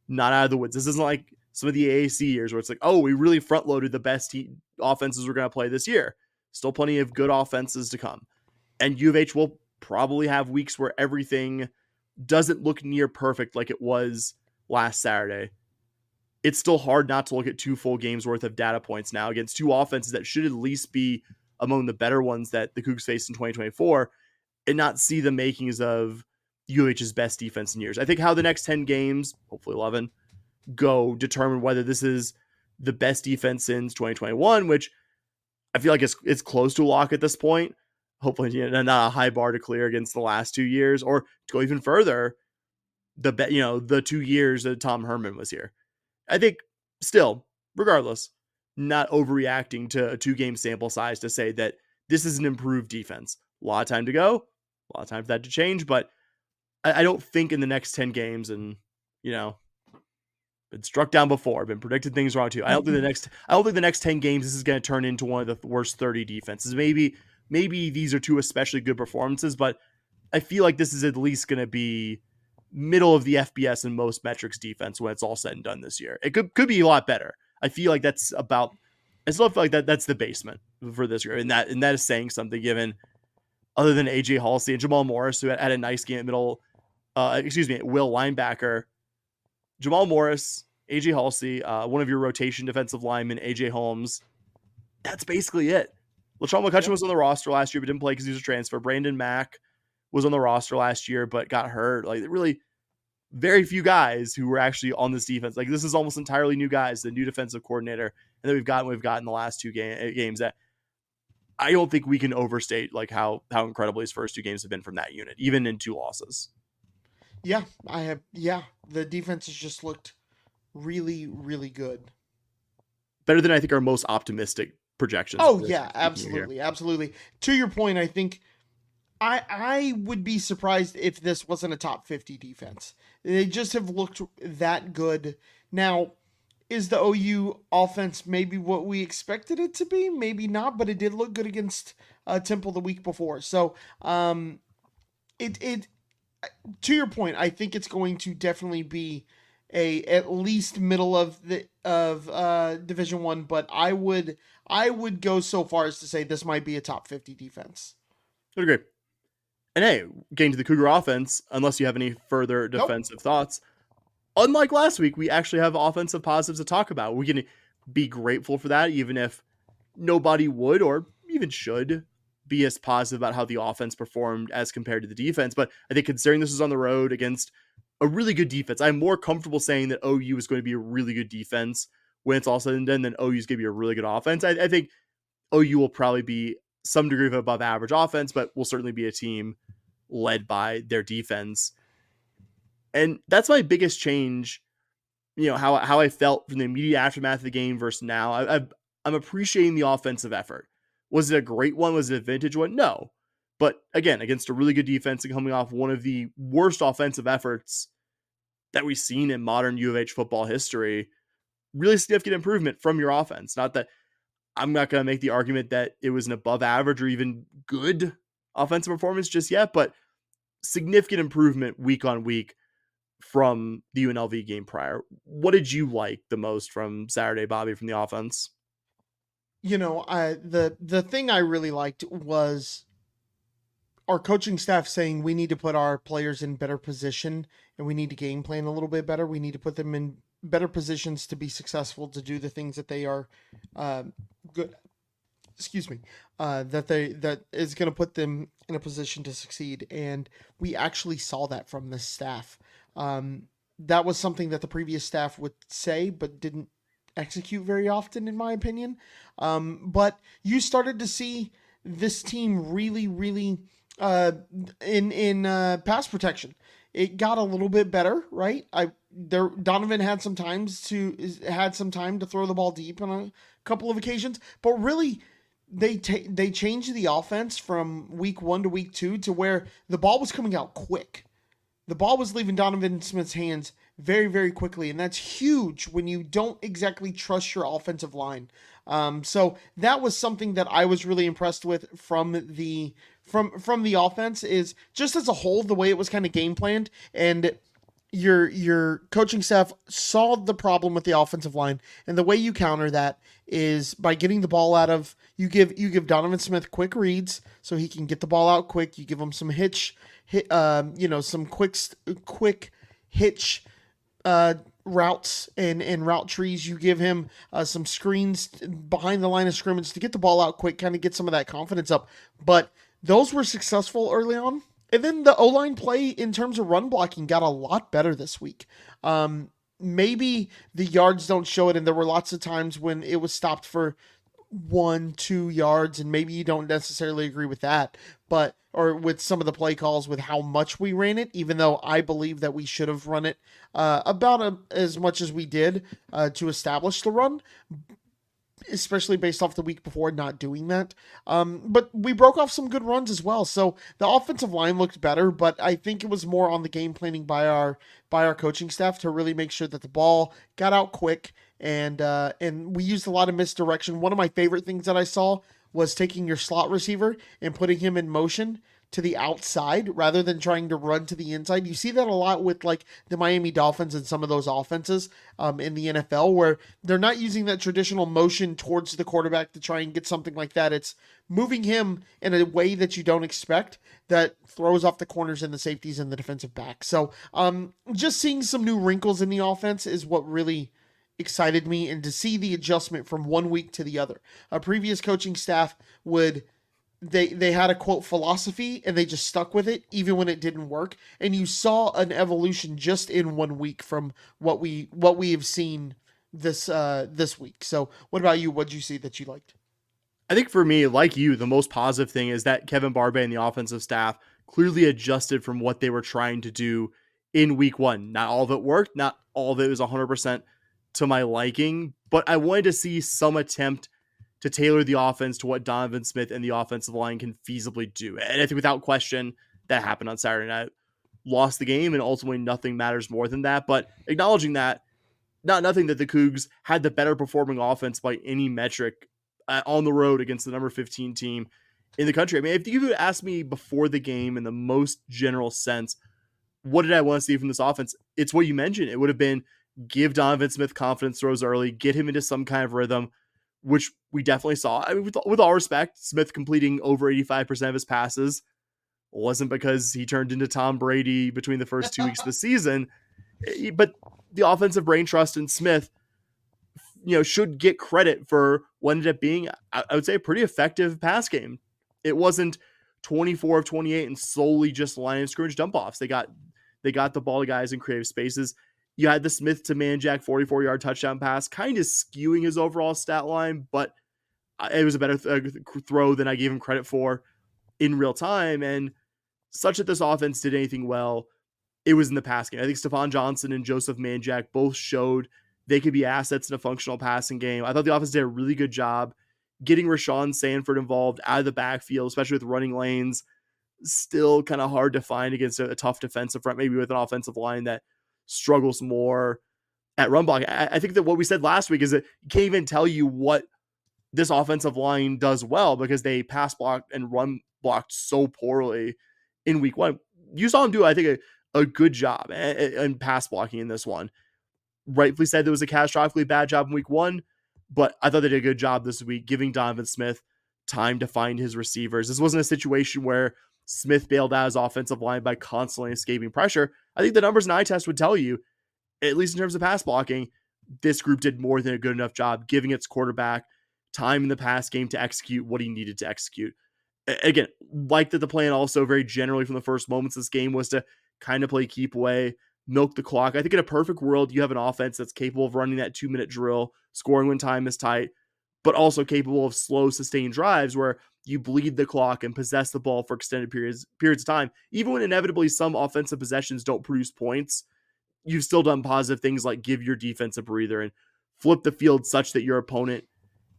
not out of the woods. This isn't like some of the AAC years where it's like, oh, we really front loaded the best offenses we're going to play this year. Still plenty of good offenses to come. And U of H will probably have weeks where everything doesn't look near perfect like it was last Saturday. It's still hard not to look at 2 full games worth of data points now against 2 offenses that should at least be among the better ones that the Cougs faced in 2024 and not see the makings of UH's best defense in years. I think how the next 10 games, hopefully 11, go determine whether this is the best defense since 2021, which I feel like it's close to a lock at this point. Hopefully not a high bar to clear against the last 2 years, or to go even further, the 2 years that Tom Herman was here. I think still, regardless, not overreacting to a 2-game sample size to say that this is an improved defense. A lot of time to go, a lot of time for that to change, but I don't think in the next 10 games, and been struck down before, been predicted things wrong too. I don't think the next 10 games this is going to turn into one of the worst 30 defenses. Maybe these are 2 especially good performances, but I feel like this is at least going to be middle of the FBS and most metrics defense when it's all said and done this year. It could be a lot better. I feel like I still feel like that's the basement for this year. And that is saying something, given other than AJ Halsey and Jamal Morris, who had a nice game at Will linebacker. Jamal Morris, AJ Halsey, one of your rotation defensive linemen, AJ Holmes. That's basically it. LaTron McCutcheon was on the roster last year, but didn't play because he was a transfer. Brandon Mack was on the roster last year, but got hurt. Like, really very few guys who were actually on this defense. Like, this is almost entirely new guys, the new defensive coordinator. And then we've gotten the last 2 games that I don't think we can overstate like how incredible his first 2 games have been from that unit, even in 2 losses. Yeah, the defense has just looked really, really good. Better than I think our most optimistic projections. Oh yeah, absolutely. To your point, I think I would be surprised if this wasn't a top 50 defense. They just have looked that good. Now, is the OU offense maybe what we expected it to be? Maybe not, but it did look good against Temple the week before. So, it to your point, I think it's going to definitely be at least middle of Division I, but I would go so far as to say this might be a top 50 defense. I agree. And hey, getting to the Cougar offense, unless you have any further defensive thoughts, unlike last week, we actually have offensive positives to talk about. We can be grateful for that, even if nobody would or even should be as positive about how the offense performed as compared to the defense. But I think considering this was on the road against a really good defense, I'm more comfortable saying that OU is going to be a really good defense when it's all said and done than OU is going to be a really good offense. I think OU will probably be some degree of above average offense, but will certainly be a team led by their defense. And that's my biggest change, how I felt from the immediate aftermath of the game versus now. I'm appreciating the offensive effort. Was it a great one? Was it a vintage one? No. But again, against a really good defense and coming off one of the worst offensive efforts that we've seen in modern U of H football history, really significant improvement from your offense. Not that I'm not going to make the argument that it was an above average or even good offensive performance just yet, but significant improvement week on week from the UNLV game prior. What did you like the most from Saturday, Bobby, from the offense? The thing I really liked was our coaching staff saying we need to put our players in better position and we need to game plan a little bit better. We need to put them in better positions to be successful, to do the things that they are good. That is going to put them in a position to succeed. And we actually saw that from the staff. That was something that the previous staff would say, but didn't execute very often, in my opinion. But you started to see this team really, really in pass protection. It got a little bit better, right? Donovan had some time to throw the ball deep on a couple of occasions, but really they changed the offense from week 1 to week 2 to where the ball was coming out quick. The ball was leaving Donovan Smith's hands very, very quickly. And that's huge when you don't exactly trust your offensive line. So that was something that I was really impressed with from the offense, is just as a whole, the way it was kind of game planned, and your coaching staff solved the problem with the offensive line. And the way you counter that is by getting the ball out of, you give Donovan Smith quick reads so he can get the ball out quick. You give him some some quick hitch routes and route trees. You give him some screens behind the line of scrimmage to get the ball out quick, kind of get some of that confidence up. But those were successful early on. And then the O-line play in terms of run blocking got a lot better this week. Maybe the yards don't show it, and there were lots of times when it was stopped for 1-2 yards, and maybe you don't necessarily agree with that, or with some of the play calls with how much we ran it, even though I believe that we should have run it about as much as we did to establish the run, especially based off the week before not doing that. But we broke off some good runs as well. So the offensive line looked better, but I think it was more on the game planning by our coaching staff to really make sure that the ball got out quick, and we used a lot of misdirection. One of my favorite things that I saw was taking your slot receiver and putting him in motion to the outside rather than trying to run to the inside. You see that a lot with like the Miami Dolphins and some of those offenses in the NFL, where they're not using that traditional motion towards the quarterback to try and get something like that. It's moving him in a way that you don't expect that throws off the corners and the safeties and the defensive back. So just seeing some new wrinkles in the offense is what really excited me, and to see the adjustment from one week to the other. A previous coaching staff they had a quote philosophy and they just stuck with it even when it didn't work, and you saw an evolution just in 1 week from what we have seen this week. So what about you? What did you see that you liked? I think for me, like you, the most positive thing is that Kevin Barbay and the offensive staff clearly adjusted from what they were trying to do in week one. Not all of it worked, not all of it was 100% to my liking, but I wanted to see some attempt to tailor the offense to what Donovan Smith and the offensive line can feasibly do. And I think without question that happened on Saturday night. Lost the game, and ultimately nothing matters more than that. But acknowledging that, nothing that the Cougs had the better performing offense by any metric on the road against the number 15 team in the country. I mean, if you would ask me before the game in the most general sense, what did I want to see from this offense? It's what you mentioned. It would have been give Donovan Smith confidence throws early, get him into some kind of rhythm, which we definitely saw. I mean, with all respect, Smith completing over 85% of his passes wasn't because he turned into Tom Brady between the first 2 weeks of the season, but the offensive brain trust in Smith, should get credit for what ended up being, I would say, a pretty effective pass game. It wasn't 24 of 28 and solely just line of scrimmage dump offs. They got the ball to guys in creative spaces. You had the Smith to Manjack 44-yard touchdown pass, kind of skewing his overall stat line, but it was a better throw than I gave him credit for in real time. And such that this offense did anything well, it was in the pass game. I think Stephon Johnson and Joseph Manjack both showed they could be assets in a functional passing game. I thought the offense did a really good job getting Rashawn Sanford involved out of the backfield, especially with running lanes. Still kind of hard to find against a tough defensive front, maybe with an offensive line that struggles more at run block. I think that what we said last week is that you can't even tell you what this offensive line does well because they pass blocked and run blocked so poorly in week one. You saw them do, I think, a good job in pass blocking in this one. Rightfully said there was a catastrophically bad job in week one, but I thought they did a good job this week, giving Donovan Smith time to find his receivers. This wasn't a situation where Smith bailed out his offensive line by constantly escaping pressure. I think the numbers and eye test would tell you, at least in terms of pass blocking, this group did more than a good enough job giving its quarterback time in the pass game to execute what he needed to execute. Again, like that the plan also very generally from the first moments of this game was to kind of play keep away, milk the clock. I think in a perfect world, you have an offense that's capable of running that 2-minute drill, scoring when time is tight, but also capable of slow, sustained drives where you bleed the clock and possess the ball for extended periods of time. Even when inevitably some offensive possessions don't produce points, you've still done positive things like give your defense a breather and flip the field such that your opponent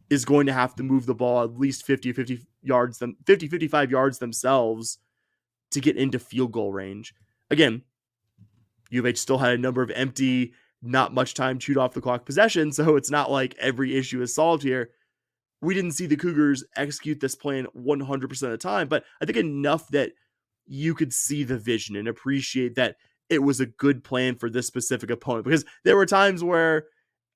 is going to have to move the ball at least 55 yards themselves to get into field goal range. Again, U of H still had a number of empty, not much time chewed off the clock possessions, so it's not like every issue is solved here. We didn't see the Cougars execute this plan 100% of the time, but I think enough that you could see the vision and appreciate that it was a good plan for this specific opponent, because there were times where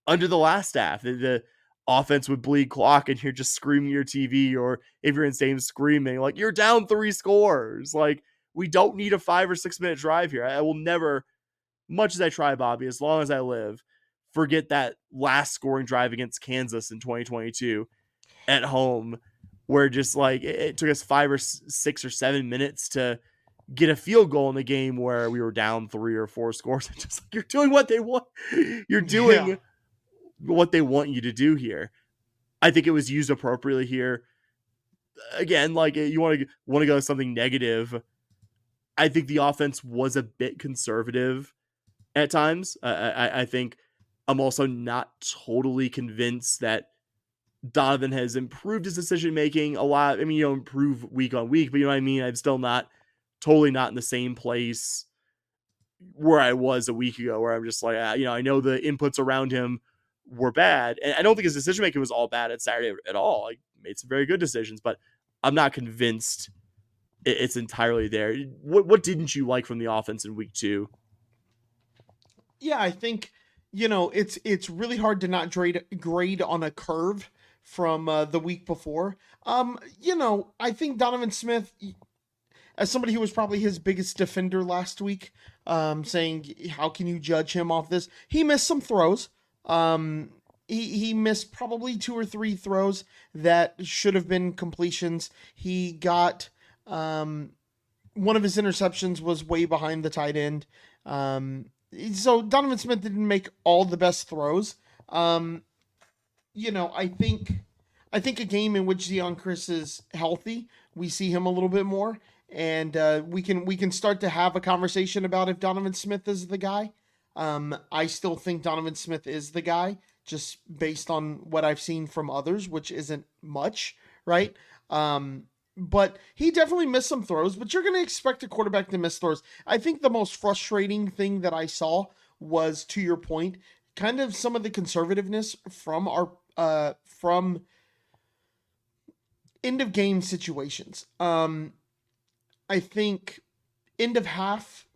under the last staff, the offense would bleed clock and you're just screaming at your TV, or if you're in stadium screaming, like, you're down 3 scores. Like, we don't need a 5 or 6 minute drive here. I will never, much as I try, Bobby, as long as I live, forget that last scoring drive against Kansas in 2022 at home, where just like it took us 5 or 6 or 7 minutes to get a field goal in the game where we were down 3 or 4 scores. Just like, you're doing what they want. You're doing what they want you to do here. I think it was used appropriately here. Again, like, you want to go something negative. I think the offense was a bit conservative at times. I think I'm also not totally convinced that Donovan has improved his decision making a lot. I mean, improve week on week, but you know what I mean? I'm still totally not in the same place where I was a week ago, where I'm just like, I know the inputs around him were bad. And I don't think his decision making was all bad at Saturday at all. Like, made some very good decisions, but I'm not convinced it's entirely there. What didn't you like from the offense in week 2? Yeah, I think, it's really hard to not grade on a curve from the week before. I think Donovan Smith, as somebody who was probably his biggest defender last week, saying, how can you judge him off this? He missed some throws. He missed probably 2 or 3 throws that should have been completions. He got, one of his interceptions was way behind the tight end. So Donovan Smith didn't make all the best throws. I think a game in which Deion Chris is healthy, we see him a little bit more, and we can start to have a conversation about if Donovan Smith is the guy. I still think Donovan Smith is the guy, just based on what I've seen from others, which isn't much, right? But he definitely missed some throws, but you're going to expect a quarterback to miss throws. I think the most frustrating thing that I saw was, to your point, kind of some of the conservativeness from from end of game situations. I think end of half,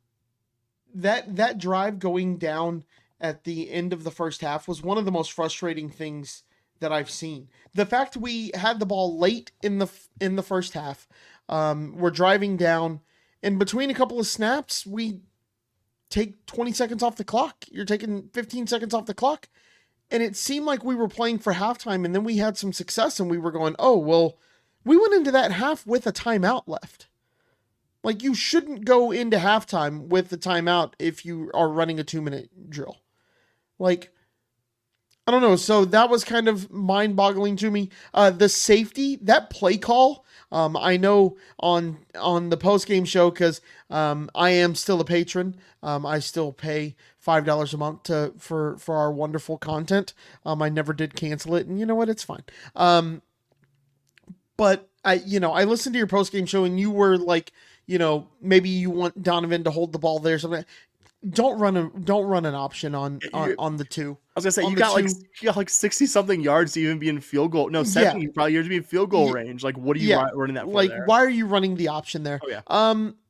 that drive going down at the end of the first half was one of the most frustrating things that I've seen. The fact we had the ball late in the first half, we're driving down, and between a couple of snaps, we take 20 seconds off the clock. You're taking 15 seconds off the clock. And it seemed like we were playing for halftime, and then we had some success, and we were going, oh, well, we went into that half with a timeout left. Like, you shouldn't go into halftime with the timeout if you are running a 2-minute drill. Like, I don't know. So that was kind of mind-boggling to me. The safety, that play call, I know on the post-game show, because I am still a patron. I still pay $5 a month for our wonderful content. I never did cancel it, and you know what? It's fine. But I listened to your post-game show, and you were like, maybe you want Donovan to hold the ball there, something. Don't run an option on the 2. I was gonna say, you got like 60 something yards to even be in field goal. No, 70 probably yards to be in field goal range. Like, what are you running that for? Like, there? why are you running the option there? Oh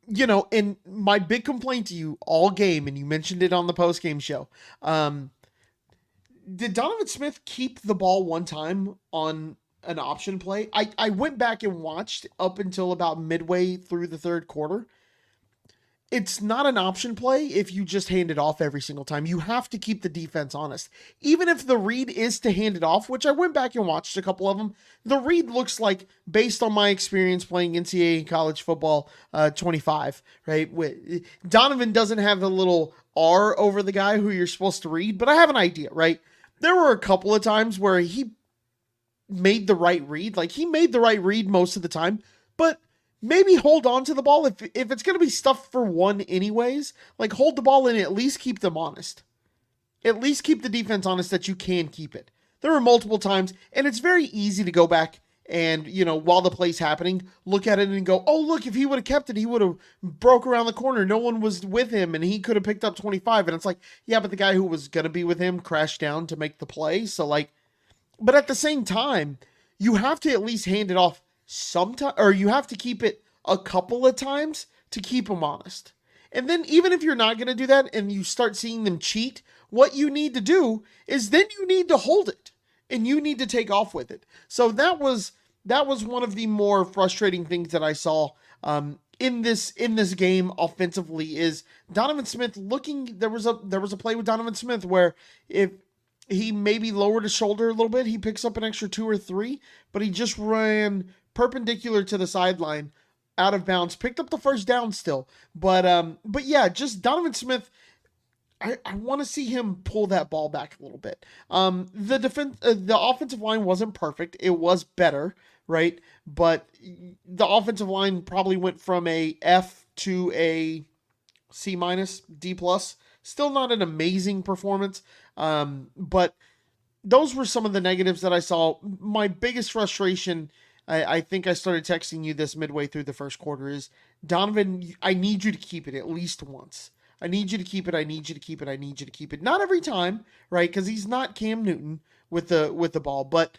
yeah. And my big complaint to you all game, and you mentioned it on the post game show. Did Donovan Smith keep the ball one time on an option play? I went back and watched up until about midway through the third quarter. It's not an option play if you just hand it off every single time. You have to keep the defense honest. Even if the read is to hand it off, which I went back and watched a couple of them, the read looks like, based on my experience playing NCAA college football 25, right? Donovan doesn't have the little R over the guy who you're supposed to read, but I have an idea, right? There were a couple of times where he made the right read. Like, he made the right read most of the time, but maybe hold on to the ball. If it's going to be stuffed for 1 anyways, like, hold the ball and at least keep them honest. At least keep the defense honest that you can keep it. There were multiple times, and it's very easy to go back and, while the play's happening, look at it and go, oh, look, if he would have kept it, he would have broke around the corner. No one was with him and he could have picked up 25. And it's like, yeah, but the guy who was going to be with him crashed down to make the play. So but at the same time, you have to at least hand it off sometime, or you have to keep it a couple of times to keep them honest. And then even if you're not going to do that and you start seeing them cheat, what you need to do is then you need to hold it and you need to take off with it. So that was one of the more frustrating things that I saw in this game offensively is Donovan Smith looking. There was a play with Donovan Smith where if he maybe lowered his shoulder a little bit, he picks up an extra 2 or 3, but he just ran perpendicular to the sideline, out of bounds, picked up the first down still. But yeah, just Donovan Smith, I want to see him pull that ball back a little bit. The offensive line wasn't perfect. It was better, right? But the offensive line probably went from a F to a C-, D+. Still not an amazing performance. But those were some of the negatives that I saw. My biggest frustration, I think I started texting you this midway through the first quarter, is Donovan, I need you to keep it at least once. I need you to keep it. I need you to keep it. I need you to keep it. Not every time, right? Because he's not Cam Newton with the ball, but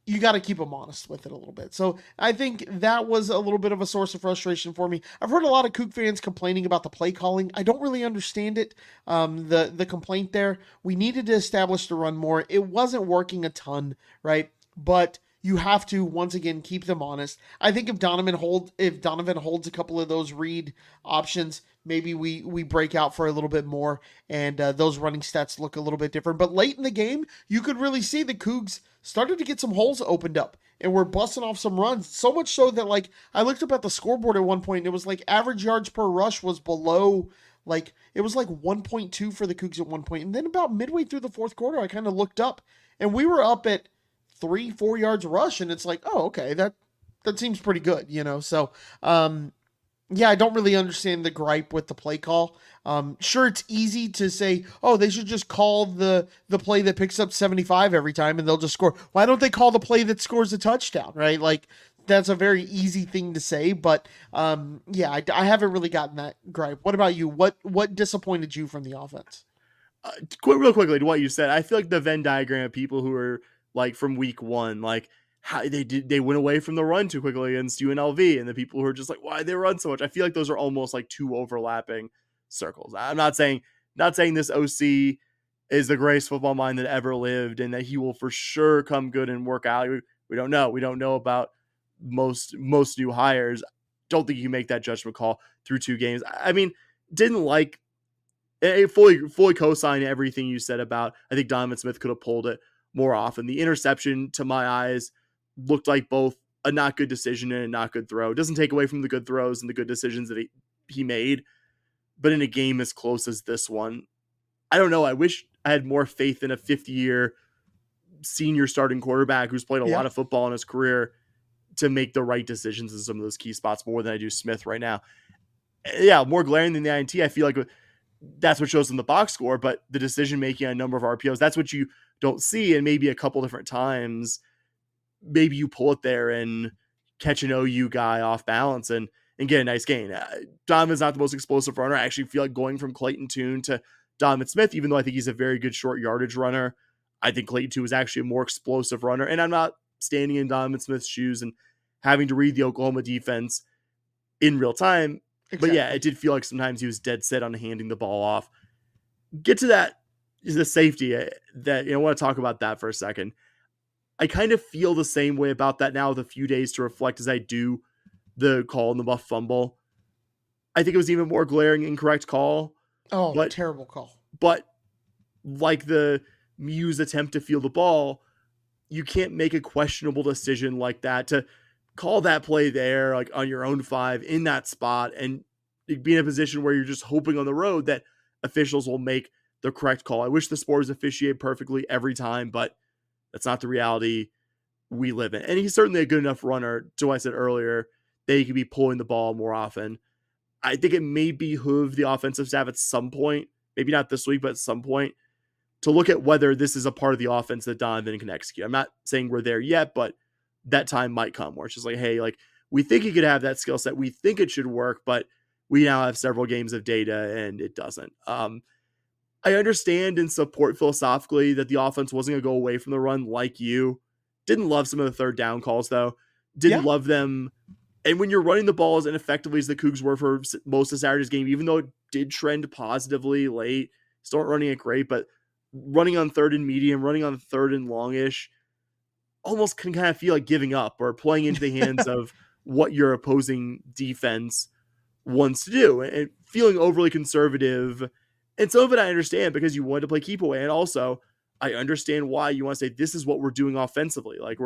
you got to keep him honest with it a little bit. So I think that was a little bit of a source of frustration for me. I've heard a lot of Coug fans complaining about the play calling. I don't really understand it. The complaint there, we needed to establish the run more. It wasn't working a ton, right? But you have to, once again, keep them honest. I think if Donovan holds a couple of those read options, maybe we break out for a little bit more, and those running stats look a little bit different. But late in the game, you could really see the Cougs started to get some holes opened up, and we're busting off some runs. So much so that, I looked up at the scoreboard at one point, and it was average yards per rush was below, it was 1.2 for the Cougs at one point. And then about midway through the fourth quarter, I kind of looked up, and we were up at 3-4 yards rush, and it's oh, okay, that seems pretty good, So, yeah, I don't really understand the gripe with the play call. Sure, it's easy to say, oh, they should just call the play that picks up 75 every time and they'll just score. Why don't they call the play that scores a touchdown, right? That's a very easy thing to say, but yeah, I haven't really gotten that gripe. What about you? What disappointed you from the offense? Real quickly to what you said, I feel like the Venn diagram of people who are from week one, how they went away from the run too quickly against UNLV, and the people who are just why they run so much. I feel like those are almost two overlapping circles. I'm not saying this OC is the greatest football mind that ever lived and that he will for sure come good and work out. We don't know. We don't know about most new hires. Don't think you can make that judgment call through 2 games. I mean, didn't fully co-sign everything you said about, I think Donovan Smith could have pulled it more often. The interception, to my eyes, looked like both a not good decision and a not good throw. It doesn't take away from the good throws and the good decisions that he made, but in a game as close as this one, I don't know. I wish I had more faith in a 50-year senior starting quarterback who's played a lot of football in his career to make the right decisions in some of those key spots more than I do Smith right now. Yeah, more glaring than the INT. I feel like that's what shows in the box score, but the decision-making on a number of RPOs, that's what you don't see. And maybe a couple different times, maybe you pull it there and catch an OU guy off balance and get a nice gain. Donovan's not the most explosive runner. I actually feel like going from Clayton Tune to Donovan Smith, even though I think he's a very good short yardage runner, I think Clayton Tune is actually a more explosive runner. And I'm not standing in Donovan Smith's shoes and having to read the Oklahoma defense in real time. Exactly. But yeah, it did feel like sometimes he was dead set on handing the ball off. Get to that, the safety that I want to talk about that for a second. I kind of feel the same way about that now with a few days to reflect as I do the call in the muff fumble. I think it was even more glaring incorrect call. Oh, terrible call. But like the Muse attempt to field the ball, you can't make a questionable decision like that to call that play there, on your own 5 in that spot, and be in a position where you're just hoping on the road that officials will make the correct call. I wish the sports officiate perfectly every time, but that's not the reality we live in. And he's certainly a good enough runner, to what I said earlier, that he could be pulling the ball more often. I think it may behoove the offensive staff at some point, maybe not this week, but at some point, to look at whether this is a part of the offense that Donovan can execute. I'm not saying we're there yet, but that time might come where it's just like, hey, like we think he could have that skill set. We think it should work, but we now have several games of data and it doesn't. I understand and support philosophically that the offense wasn't going to go away from the run like you. Didn't love some of the third down calls, though. Didn't love them. And when you're running the ball as ineffectively as the Cougs were for most of Saturday's game, even though it did trend positively late, still running it great, but running on third and medium, running on third and longish, almost can kind of feel like giving up or playing into the hands of what your opposing defense wants to do and feeling overly conservative. And some of it I understand because you wanted to play keep away. And also I understand why you want to say, this is what we're doing offensively. Like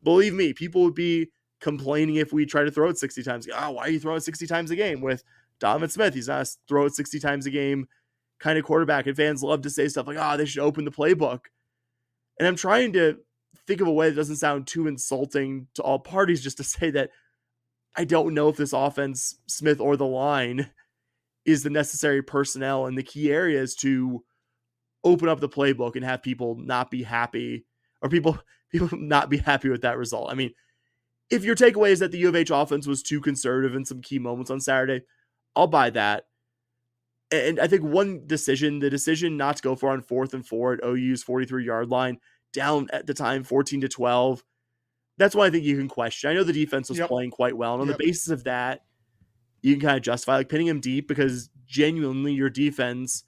believe me, people would be complaining if we try to throw it 60 times. Oh, why are you throwing 60 times a game with Donovan Smith? He's not a throw it 60 times a game kind of quarterback. And fans love to say stuff like, they should open the playbook. And I'm trying to think of a way that doesn't sound too insulting to all parties, just to say that I don't know if this offense, Smith or the line, is the necessary personnel in the key areas to open up the playbook and have people not be happy, or people not be happy with that result. I mean, if your takeaway is that the U of H offense was too conservative in some key moments on Saturday, I'll buy that. And I think the decision not to go for on 4th and 4 at OU's 43-yard line, down at the time 14-12, that's why I think you can question. I know the defense was playing quite well, and on the basis of that, you can kind of justify like pinning him deep, because genuinely your defense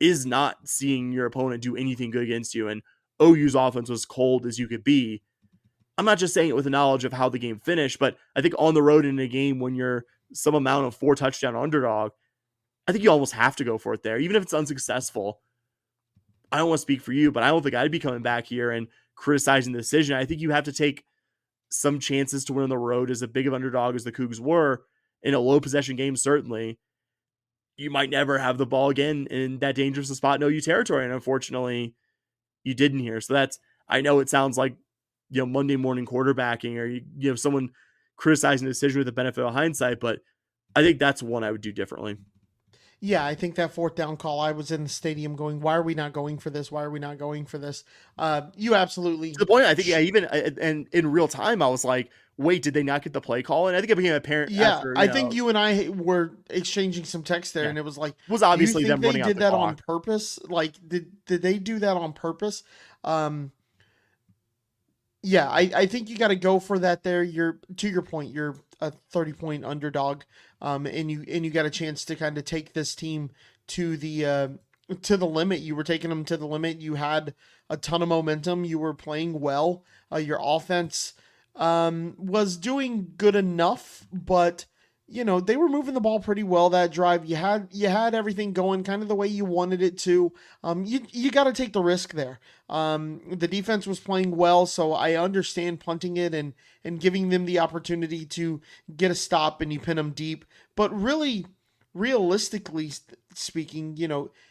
is not seeing your opponent do anything good against you, and OU's offense was cold as you could be. I'm not just saying it with the knowledge of how the game finished, but I think on the road in a game when you're some amount of 4-touchdown underdog, I think you almost have to go for it there, even if it's unsuccessful. I don't want to speak for you, but I don't think I'd be coming back here and criticizing the decision. I think you have to take some chances to win on the road as a big of underdog as the Cougs were in a low possession game. Certainly, you might never have the ball again in that dangerous spot in OU territory, and unfortunately, you didn't here. So I know it sounds like Monday morning quarterbacking, or someone criticizing the decision with the benefit of hindsight, but I think that's one I would do differently. Yeah, I think that 4th down call, I was in the stadium going, why are we not going for this? Why are we not going for this? You absolutely... To the point, I think and in real time, I was like, wait, did they not get the play call? And I think it became apparent. Yeah, after, I think you and I were exchanging some text there, and it was like... It was obviously them running out the clock. They did that on purpose? Like, did they do that on purpose? Yeah, I think you got to go for that there. To your point, you're a 30-point underdog, and you got a chance to kind of take this team to the limit. You were taking them to the limit. You had a ton of momentum. You were playing well. Your offense was doing good enough, but they were moving the ball pretty well that drive. You had everything going kind of the way you wanted it to. You got to take the risk there. The defense was playing well, so I understand punting it and giving them the opportunity to get a stop, and you pin them deep. But really, realistically speaking,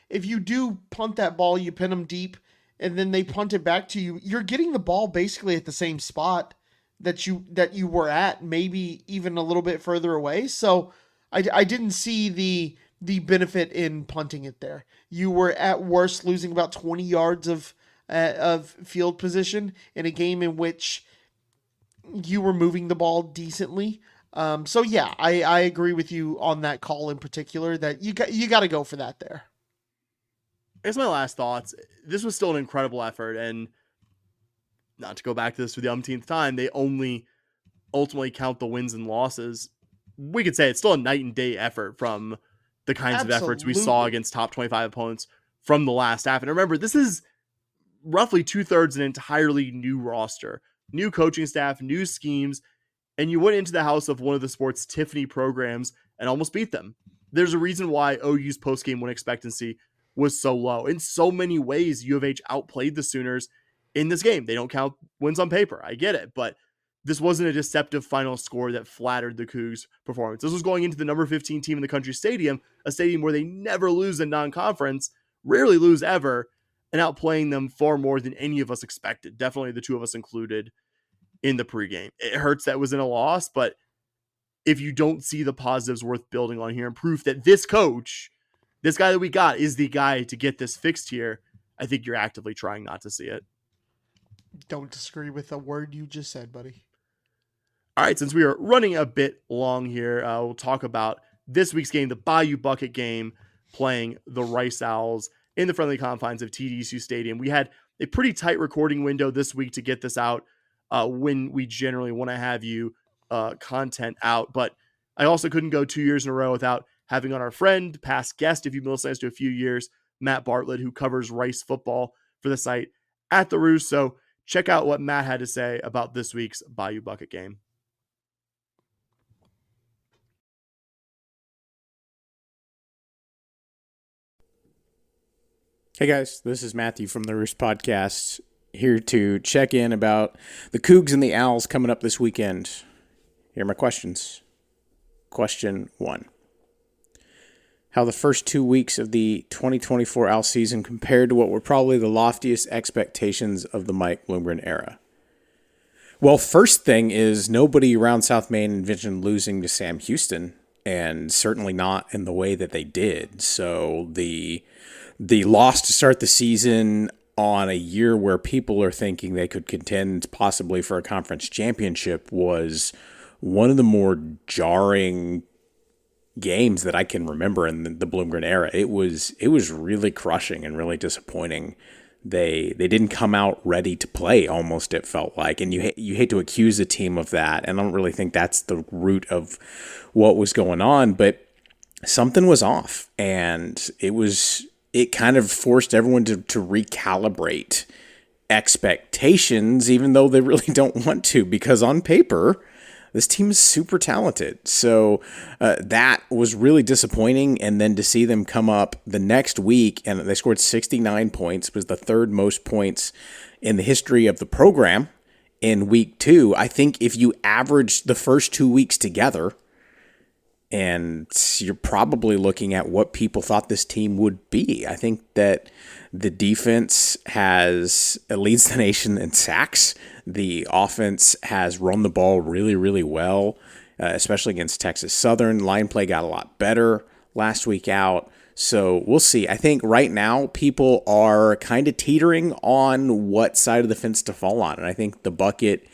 if you do punt that ball, you pin them deep, and then they punt it back to you, you're getting the ball basically at the same spot that you were at, maybe even a little bit further away. So I didn't see the benefit in punting it there. You were at worst losing about 20 yards of field position in a game in which you were moving the ball decently. So yeah, I agree with you on that call in particular, that you got to go for that there. I guess my last thoughts, this was still an incredible effort, and not to go back to this for the umpteenth time, they only ultimately count the wins and losses. We could say it's still a night and day effort from the kinds of efforts we saw against top 25 opponents from the last half. And remember, this is roughly 2/3 an entirely new roster, new coaching staff, new schemes, and you went into the house of one of the sport's Tiffany programs and almost beat them. There's a reason why OU's post-game win expectancy was so low. In so many ways, U of H outplayed the Sooners in this game. They don't count wins on paper. I get it, but this wasn't a deceptive final score that flattered the Cougs' performance. This was going into the number 15 team in the country stadium, a stadium where they never lose in non-conference, rarely lose ever, and outplaying them far more than any of us expected. Definitely the two of us included in the pregame. It hurts that it was in a loss, but if you don't see the positives worth building on here and proof that this coach, this guy that we got, is the guy to get this fixed here, I think you're actively trying not to see it. Don't disagree with a word you just said, buddy. All right, since we are running a bit long here, we'll talk about this week's game, the Bayou Bucket game, playing the Rice Owls in the friendly confines of TDECU Stadium. We had a pretty tight recording window this week to get this out when we generally want to have you content out. But I also couldn't go 2 years in a row without having on our friend, past guest, if you've been listening to a few years, Matt Bartlett, who covers Rice football for the site At the Roost. So check out what Matt had to say about this week's Bayou Bucket game. Hey guys, this is Matthew from the Roost Podcast, here to check in about the Coogs and the Owls coming up this weekend. Here are my questions. Question 1. How the first 2 weeks of the 2024 Owl season compared to what were probably the loftiest expectations of the Mike Bloomgren era? Well, first thing is nobody around South Main envisioned losing to Sam Houston, and certainly not in the way that they did. So the loss to start the season on a year where people are thinking they could contend possibly for a conference championship was one of the more jarring games that I can remember in the Bloomgren era. It was really crushing and really disappointing. They didn't come out ready to play, almost, it felt like, and you hate to accuse a team of that, and I don't really think that's the root of what was going on, but something was off, and it kind of forced everyone to recalibrate expectations, even though they really don't want to, because on paper, this team is super talented. So that was really disappointing. And then to see them come up the next week, and they scored 69 points, was the third most points in the history of the program in week 2. I think if you average the first 2 weeks together, and you're probably looking at what people thought this team would be. I think that the defense leads the nation in sacks. The offense has run the ball really, really well, especially against Texas Southern. Line play got a lot better last week out. So we'll see. I think right now people are kind of teetering on what side of the fence to fall on. And I think the bucket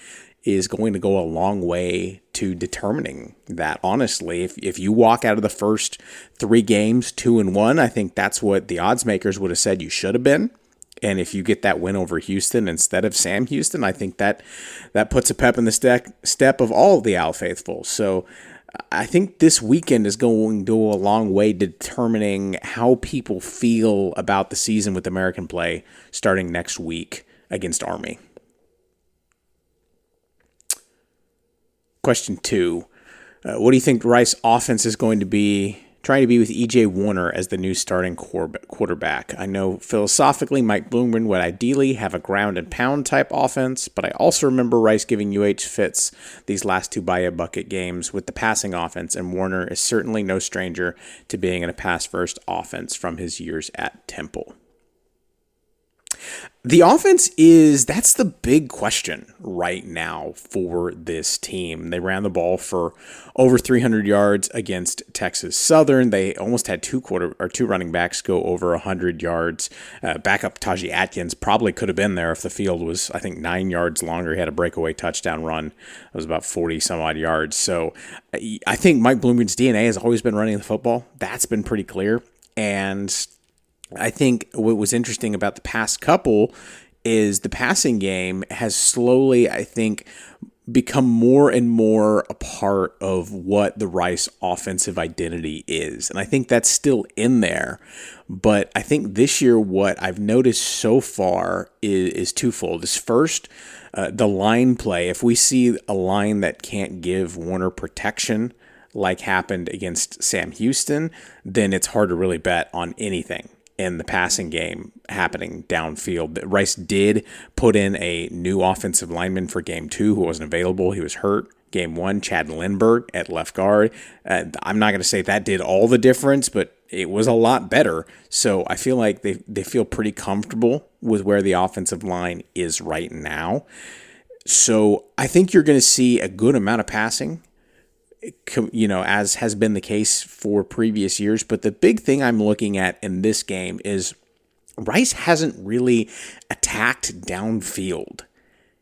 is going to go a long way to determining that. Honestly, if you walk out of the first 3 games 2-1, I think that's what the odds makers would have said you should have been. And if you get that win over Houston instead of Sam Houston, I think that puts a pep in the step of all of the Owl faithful. So I think this weekend is going to go a long way to determining how people feel about the season with American play starting next week against Army. Question 2, what do you think Rice offense is going to be, trying to be with E.J. Warner as the new starting quarterback? I know philosophically Mike Bloomgren would ideally have a ground and pound type offense, but I also remember Rice giving UH fits these last 2 Bayou Bucket games with the passing offense, and Warner is certainly no stranger to being in a pass-first offense from his years at Temple. The offense that's the big question right now for this team. They ran the ball for over 300 yards against Texas Southern. They almost had two running backs go over 100 yards. Backup Tajee Atkins probably could have been there if the field was, I think, 9 yards longer. He had a breakaway touchdown run. It was about 40 some odd yards. So I think Mike Bloomgren's DNA has always been running the football. That's been pretty clear. And I think what was interesting about the past couple is the passing game has slowly, I think, become more and more a part of what the Rice offensive identity is. And I think that's still in there. But I think this year what I've noticed so far is twofold. Is first, the line play. If we see a line that can't give Warner protection like happened against Sam Houston, then it's hard to really bet on anything in the passing game happening downfield. Rice did put in a new offensive lineman for game 2 who wasn't available. He was hurt. Game 1, Chad Lindbergh at left guard. I'm not going to say that did all the difference, but it was a lot better. So I feel like they feel pretty comfortable with where the offensive line is right now. So I think you're going to see a good amount of passing, as has been the case for previous years. But the big thing I'm looking at in this game is Rice hasn't really attacked downfield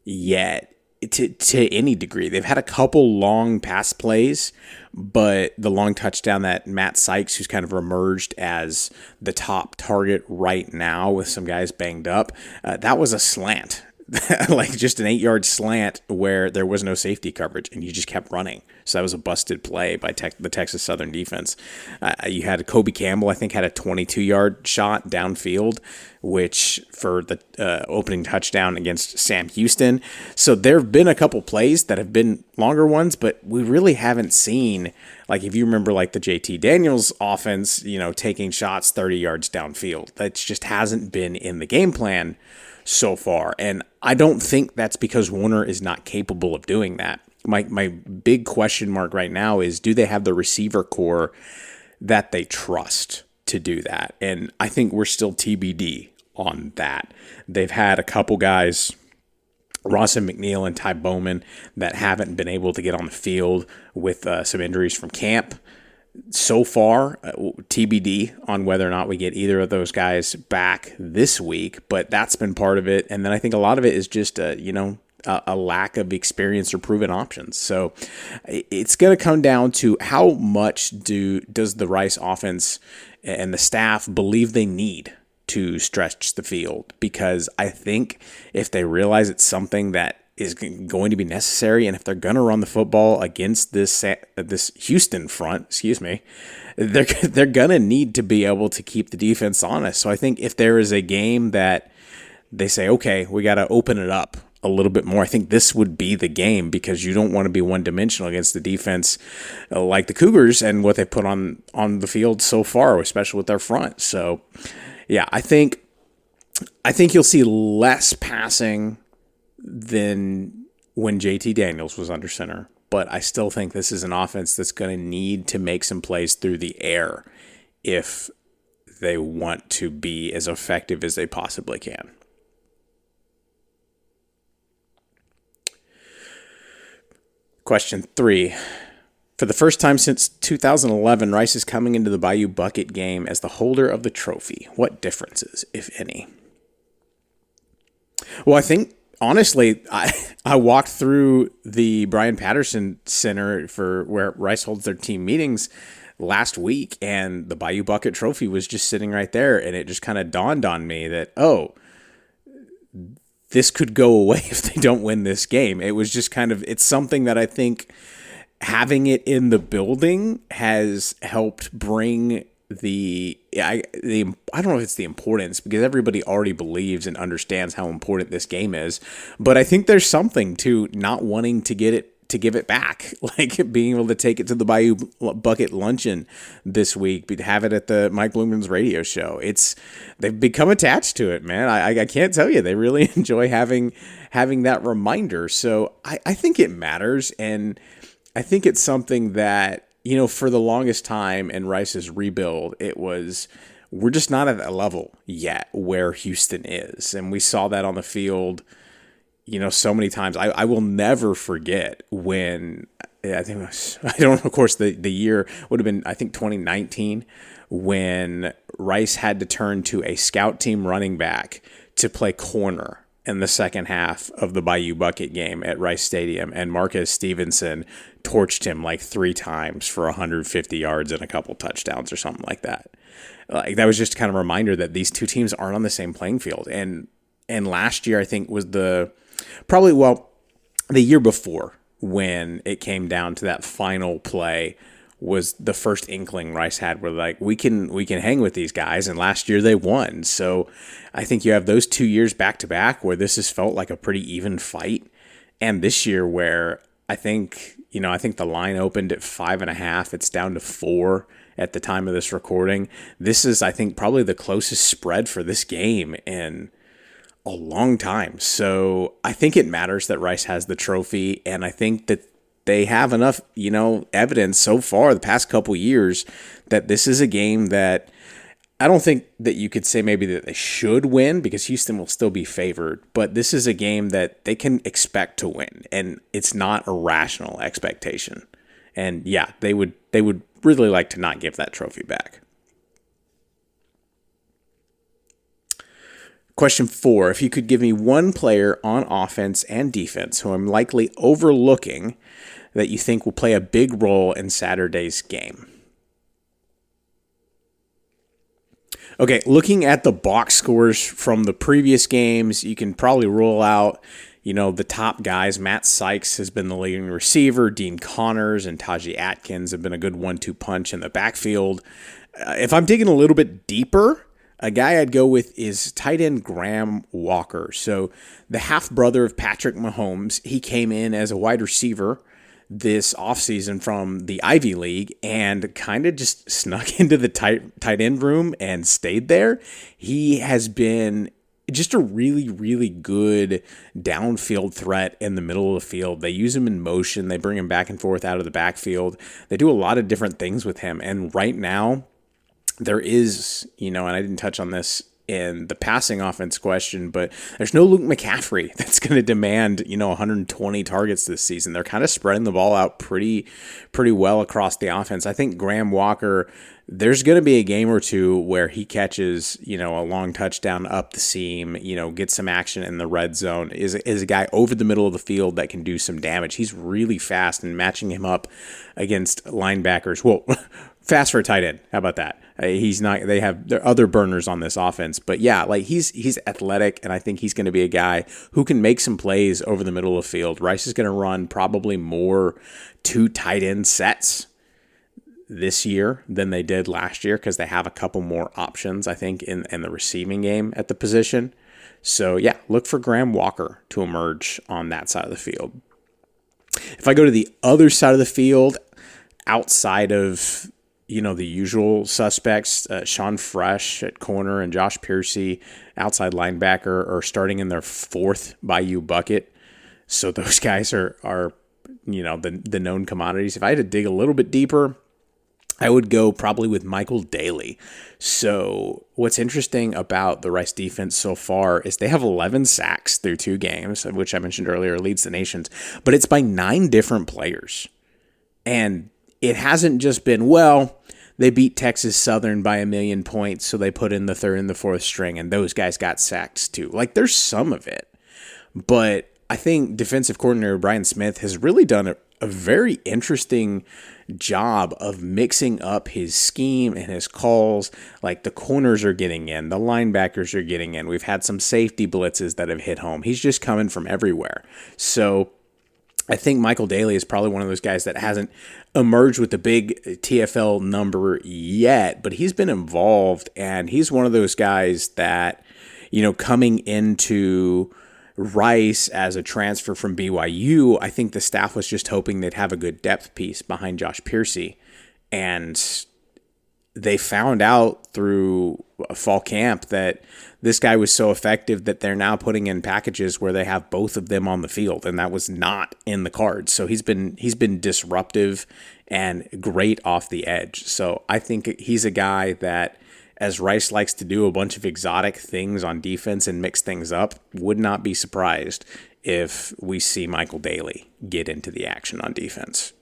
yet to any degree. They've had a couple long pass plays, but the long touchdown that Matt Sykes, who's kind of emerged as the top target right now with some guys banged up, that was a slant. Like just an 8-yard slant where there was no safety coverage and you just kept running. So that was a busted play by the Texas Southern defense. You had Kobe Campbell, I think, had a 22-yard shot downfield, which for the opening touchdown against Sam Houston. So there have been a couple plays that have been longer ones, but we really haven't seen, like if you remember like the JT Daniels offense, taking shots 30 yards downfield. That just hasn't been in the game plan so far. And I don't think that's because Warner is not capable of doing that. My big question mark right now is, do they have the receiver core that they trust to do that? And I think we're still TBD on that. They've had a couple guys, Rawson McNeil and Ty Bowman, that haven't been able to get on the field with some injuries from camp. So far, TBD on whether or not we get either of those guys back this week, but that's been part of it. And then I think a lot of it is just, a lack of experience or proven options. So it's going to come down to how much does the Rice offense and the staff believe they need to stretch the field, because I think if they realize it's something that is going to be necessary, and if they're going to run the football against this Houston front, they're going to need to be able to keep the defense honest. So I think if there is a game that they say, okay, we got to open it up a little bit more, I think this would be the game, because you don't want to be one-dimensional against the defense like the Cougars and what they put on the field so far, especially with their front. So yeah, I think you'll see less passing than when JT Daniels was under center. But I still think this is an offense that's going to need to make some plays through the air if they want to be as effective as they possibly can. Question 3. For the first time since 2011, Rice is coming into the Bayou Bucket game as the holder of the trophy. What differences, if any? Well, I think, honestly, I walked through the Brian Patterson Center for where Rice holds their team meetings last week, and the Bayou Bucket trophy was just sitting right there, and it just kind of dawned on me that, this could go away if they don't win this game. It was just it's something that I think having it in the building has helped bring I don't know if it's the importance, because everybody already believes and understands how important this game is, but I think there's something to not wanting to give it back, like being able to take it to the Bayou Bucket luncheon this week, have it at the Mike Bloomman's radio show. They've become attached to it, man. I can't tell you, they really enjoy having that reminder. So I think it matters, and I think it's something that, for the longest time in Rice's rebuild, we're just not at that level yet where Houston is. And we saw that on the field, so many times. I will never forget when, I think it was, I don't know, of course, the year would have been, I think, 2019, when Rice had to turn to a scout team running back to play corner in the second half of the Bayou Bucket game at Rice Stadium, and Marquez Stevenson torched him like 3 times for 150 yards and a couple touchdowns or something like that. That was just kind of a reminder that these two teams aren't on the same playing field. And last year, I think, was the year before, when it came down to that final play, was the first inkling Rice had where, like, we can hang with these guys, and last year they won. So I think you have those 2 years back to back where this has felt like a pretty even fight, and this year where I think the line opened at 5.5, it's down to 4 at the time of this recording. This is, I think, probably the closest spread for this game in a long time. So I think it matters that Rice has the trophy, and I think that they have enough, evidence so far the past couple years that this is a game that I don't think that you could say maybe that they should win, because Houston will still be favored, but this is a game that they can expect to win, and it's not a rational expectation. And yeah, they would really like to not give that trophy back. Question 4, if you could give me one player on offense and defense who I'm likely overlooking that you think will play a big role in Saturday's game. Okay, looking at the box scores from the previous games, you can probably rule out, the top guys. Matt Sykes has been the leading receiver. Dean Connors and Tajee Atkins have been a good 1-2 punch in the backfield. If I'm digging a little bit deeper, a guy I'd go with is tight end Graham Walker. So the half-brother of Patrick Mahomes, he came in as a wide receiver this offseason from the Ivy League and kind of just snuck into the tight end room and stayed there. He has been just a really, really good downfield threat in the middle of the field. They use him in motion. They bring him back and forth out of the backfield. They do a lot of different things with him. And right now, there is, and I didn't touch on this in the passing offense question, but there's no Luke McCaffrey that's going to demand, 120 targets this season. They're kind of spreading the ball out pretty well across the offense. I think Graham Walker, there's going to be a game or two where he catches, a long touchdown up the seam, gets some action in the red zone, is a guy over the middle of the field that can do some damage. He's really fast, and matching him up against linebackers, well, fast for a tight end. How about that? He's not. They have their other burners on this offense, but yeah, like he's athletic, and I think he's going to be a guy who can make some plays over the middle of the field. Rice is going to run probably more 2 tight end sets this year than they did last year because they have a couple more options, I think, in the receiving game at the position. So yeah, look for Graham Walker to emerge on that side of the field. If I go to the other side of the field, outside of the usual suspects, Sean Fresh at corner and Josh Piercy, outside linebacker, are starting in their 4th Bayou Bucket. So those guys are the known commodities. If I had to dig a little bit deeper, I would go probably with Michael Daly. So what's interesting about the Rice defense so far is they have 11 sacks through 2 games, which I mentioned earlier leads the nation's, but it's by 9 different players. And it hasn't just been, they beat Texas Southern by 1,000,000 points, so they put in the 3rd and the 4th string, and those guys got sacks too. Like, there's some of it. But I think defensive coordinator Brian Smith has really done a very interesting job of mixing up his scheme and his calls. Like, the corners are getting in, the linebackers are getting in. We've had some safety blitzes that have hit home. He's just coming from everywhere. So I think Michael Daly is probably one of those guys that hasn't emerged with the big TFL number yet, but he's been involved, and he's one of those guys that, coming into Rice as a transfer from BYU, I think the staff was just hoping they'd have a good depth piece behind Josh Piercy, and they found out through a fall camp that this guy was so effective that they're now putting in packages where they have both of them on the field, and that was not in the cards. So he's been disruptive and great off the edge. So I think he's a guy that, as Rice likes to do a bunch of exotic things on defense and mix things up, would not be surprised if we see Michael Daly get into the action on defense.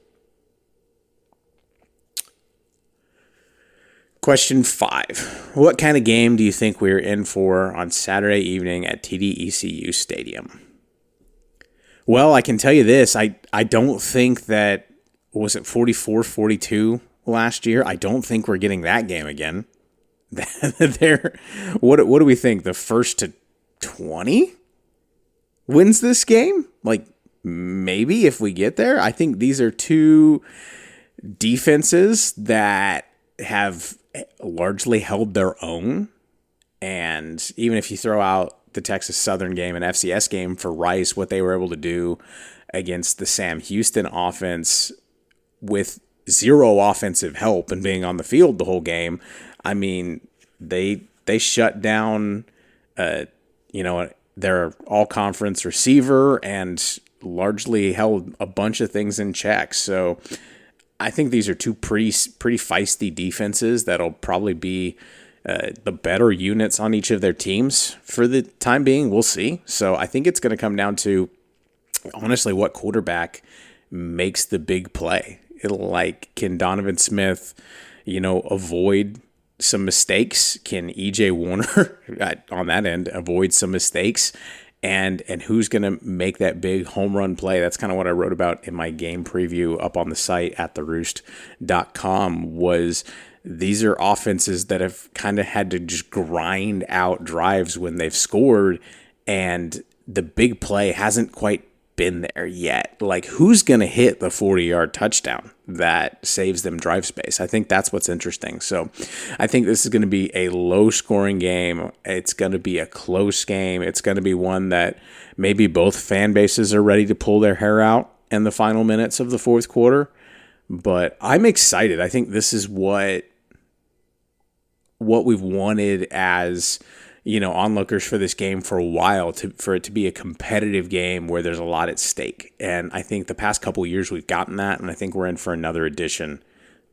Question 5. What kind of game do you think we're in for on Saturday evening at TDECU Stadium? Well, I can tell you this. I don't think that, was it 44-42 last year? I don't think we're getting that game again. What do we think? The first to 20 wins this game? Like, maybe if we get there. I think these are 2 defenses that have largely held their own. And even if you throw out the Texas Southern game and FCS game for Rice, what they were able to do against the Sam Houston offense with 0 offensive help and being on the field the whole game, I mean, they shut down, their all-conference receiver and largely held a bunch of things in check. So I think these are 2 pretty feisty defenses that'll probably be the better units on each of their teams for the time being. We'll see. So I think it's going to come down to, honestly, what quarterback makes the big play. Can Donovan Smith, avoid some mistakes? Can EJ Warner on that end avoid some mistakes? And who's going to make that big home run play? That's kind of what I wrote about in my game preview up on the site at theroost.com. Was these are offenses that have kind of had to just grind out drives when they've scored, and the big play hasn't quite been there yet. Like, who's going to hit the 40-yard touchdown that saves them drive space? I think that's what's interesting. So I think this is going to be a low-scoring game. It's going to be a close game. It's going to be one that maybe both fan bases are ready to pull their hair out in the final minutes of the fourth quarter. But I'm excited. I think this is what we've wanted as, onlookers for this game for a while, for it to be a competitive game where there's a lot at stake. And I think the past couple of years we've gotten that, and I think we're in for another edition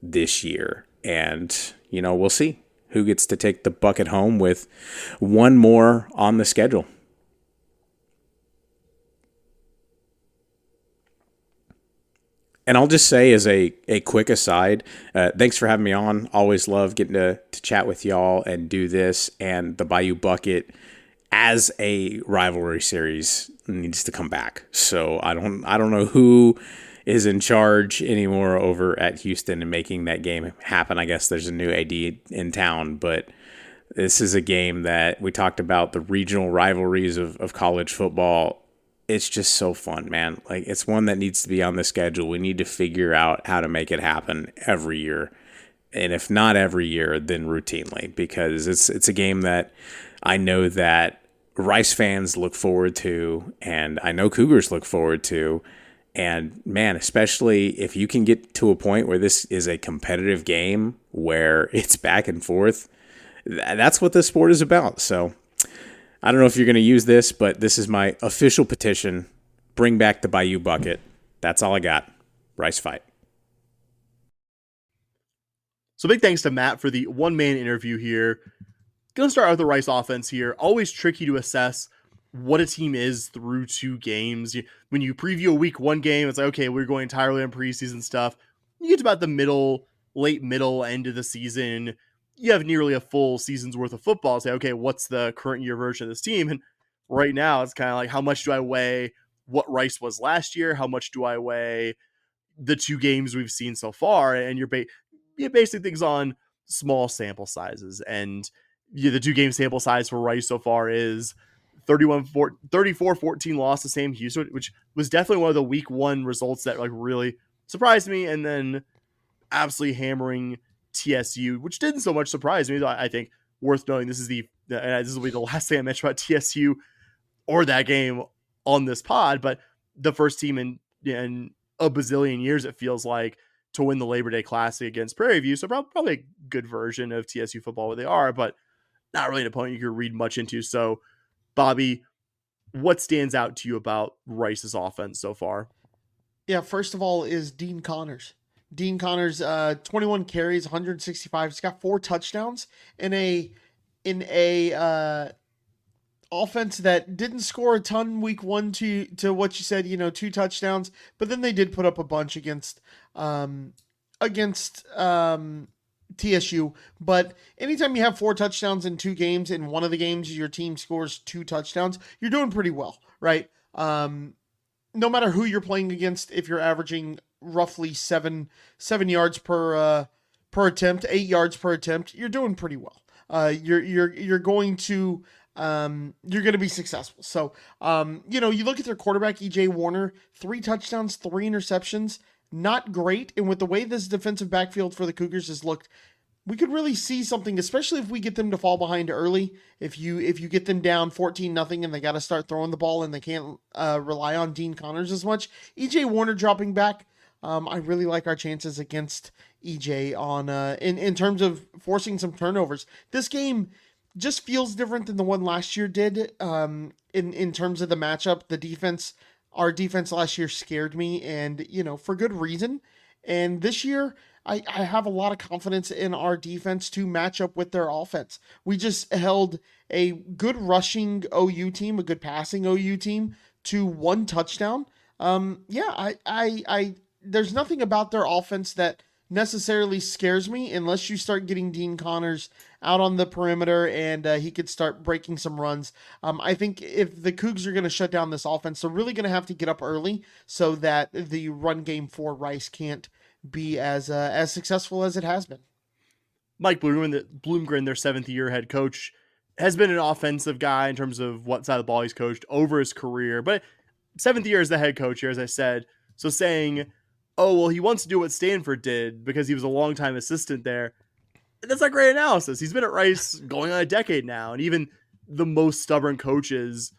this year. And, we'll see who gets to take the bucket home with one more on the schedule. And I'll just say as a quick aside, thanks for having me on. Always love getting to chat with y'all and do this. And the Bayou Bucket as a rivalry series needs to come back. So I don't know who is in charge anymore over at Houston and making that game happen. I guess there's a new AD in town, but this is a game that we talked about, the regional rivalries of college football. It's just so fun, man. Like, it's one that needs to be on the schedule. We need to figure out how to make it happen every year. And if not every year, then routinely, because it's a game that I know that Rice fans look forward to, and I know Cougars look forward to. And man, especially if you can get to a point where this is a competitive game where it's back and forth, that's what this sport is about. So I don't know if you're going to use this, but this is my official petition. Bring back the Bayou Bucket. That's all I got. Rice fight. So big thanks to Matt for the one-man interview here. Going to start out with the Rice offense here. Always tricky to assess what a team is through two games. When you preview a week one game, it's like, okay, we're going entirely on preseason stuff. You get to about the late middle end of the season, you have nearly a full season's worth of football. Say, okay, what's the current year version of this team? And right now it's kind of like, how much do I weigh what Rice was last year? How much do I weigh the two games we've seen so far? And you're basing things on small sample sizes. And the two game sample size for Rice so far is 34-14 loss to Sam Houston, which was definitely one of the week one results that like really surprised me. And then absolutely hammering TSU, which didn't so much surprise me. I think worth noting, this will be the last thing I mention about TSU or that game on this pod, but the first team in a bazillion years, it feels like, to win the Labor Day Classic against Prairie View. So probably a good version of TSU football where they are, but not really an opponent you could read much into. So Bobby, what stands out to you about Rice's offense so far? Yeah, first of all is Dean Connors. Dean Connors, 21 carries, 165. He's got 4 touchdowns in a offense that didn't score a ton week one to what you said, 2 touchdowns, but then they did put up a bunch against TSU. But anytime you have 4 touchdowns in 2 games, in one of the games your team scores 2 touchdowns, you're doing pretty well, right? No matter who you're playing against, if you're averaging roughly 7 yards per attempt, 8 yards per attempt, you're doing pretty well. You're going to be successful. So, you look at their quarterback, EJ Warner, 3 touchdowns, 3 interceptions, not great. And with the way this defensive backfield for the Cougars has looked, we could really see something, especially if we get them to fall behind early. If you get them down 14-0 and they got to start throwing the ball and they can't rely on Dean Connors as much. EJ Warner dropping back. I really like our chances against EJ on in terms of forcing some turnovers. This game just feels different than the one last year did. In terms of the matchup, our defense last year scared me, and for good reason. And this year, I have a lot of confidence in our defense to match up with their offense. We just held a good rushing OU team, a good passing OU team to 1 touchdown. There's nothing about their offense that necessarily scares me unless you start getting Dean Connors out on the perimeter and he could start breaking some runs. I think if the Cougs are going to shut down this offense, they're really going to have to get up early so that the run game for Rice can't be as successful as it has been. Mike Bloomgren, their 7th-year head coach, has been an offensive guy in terms of what side of the ball he's coached over his career. But 7th year as the head coach here, as I said. So saying, oh, well, he wants to do what Stanford did because he was a longtime assistant there. That's not great analysis. He's been at Rice going on a decade now. And even the most stubborn coaches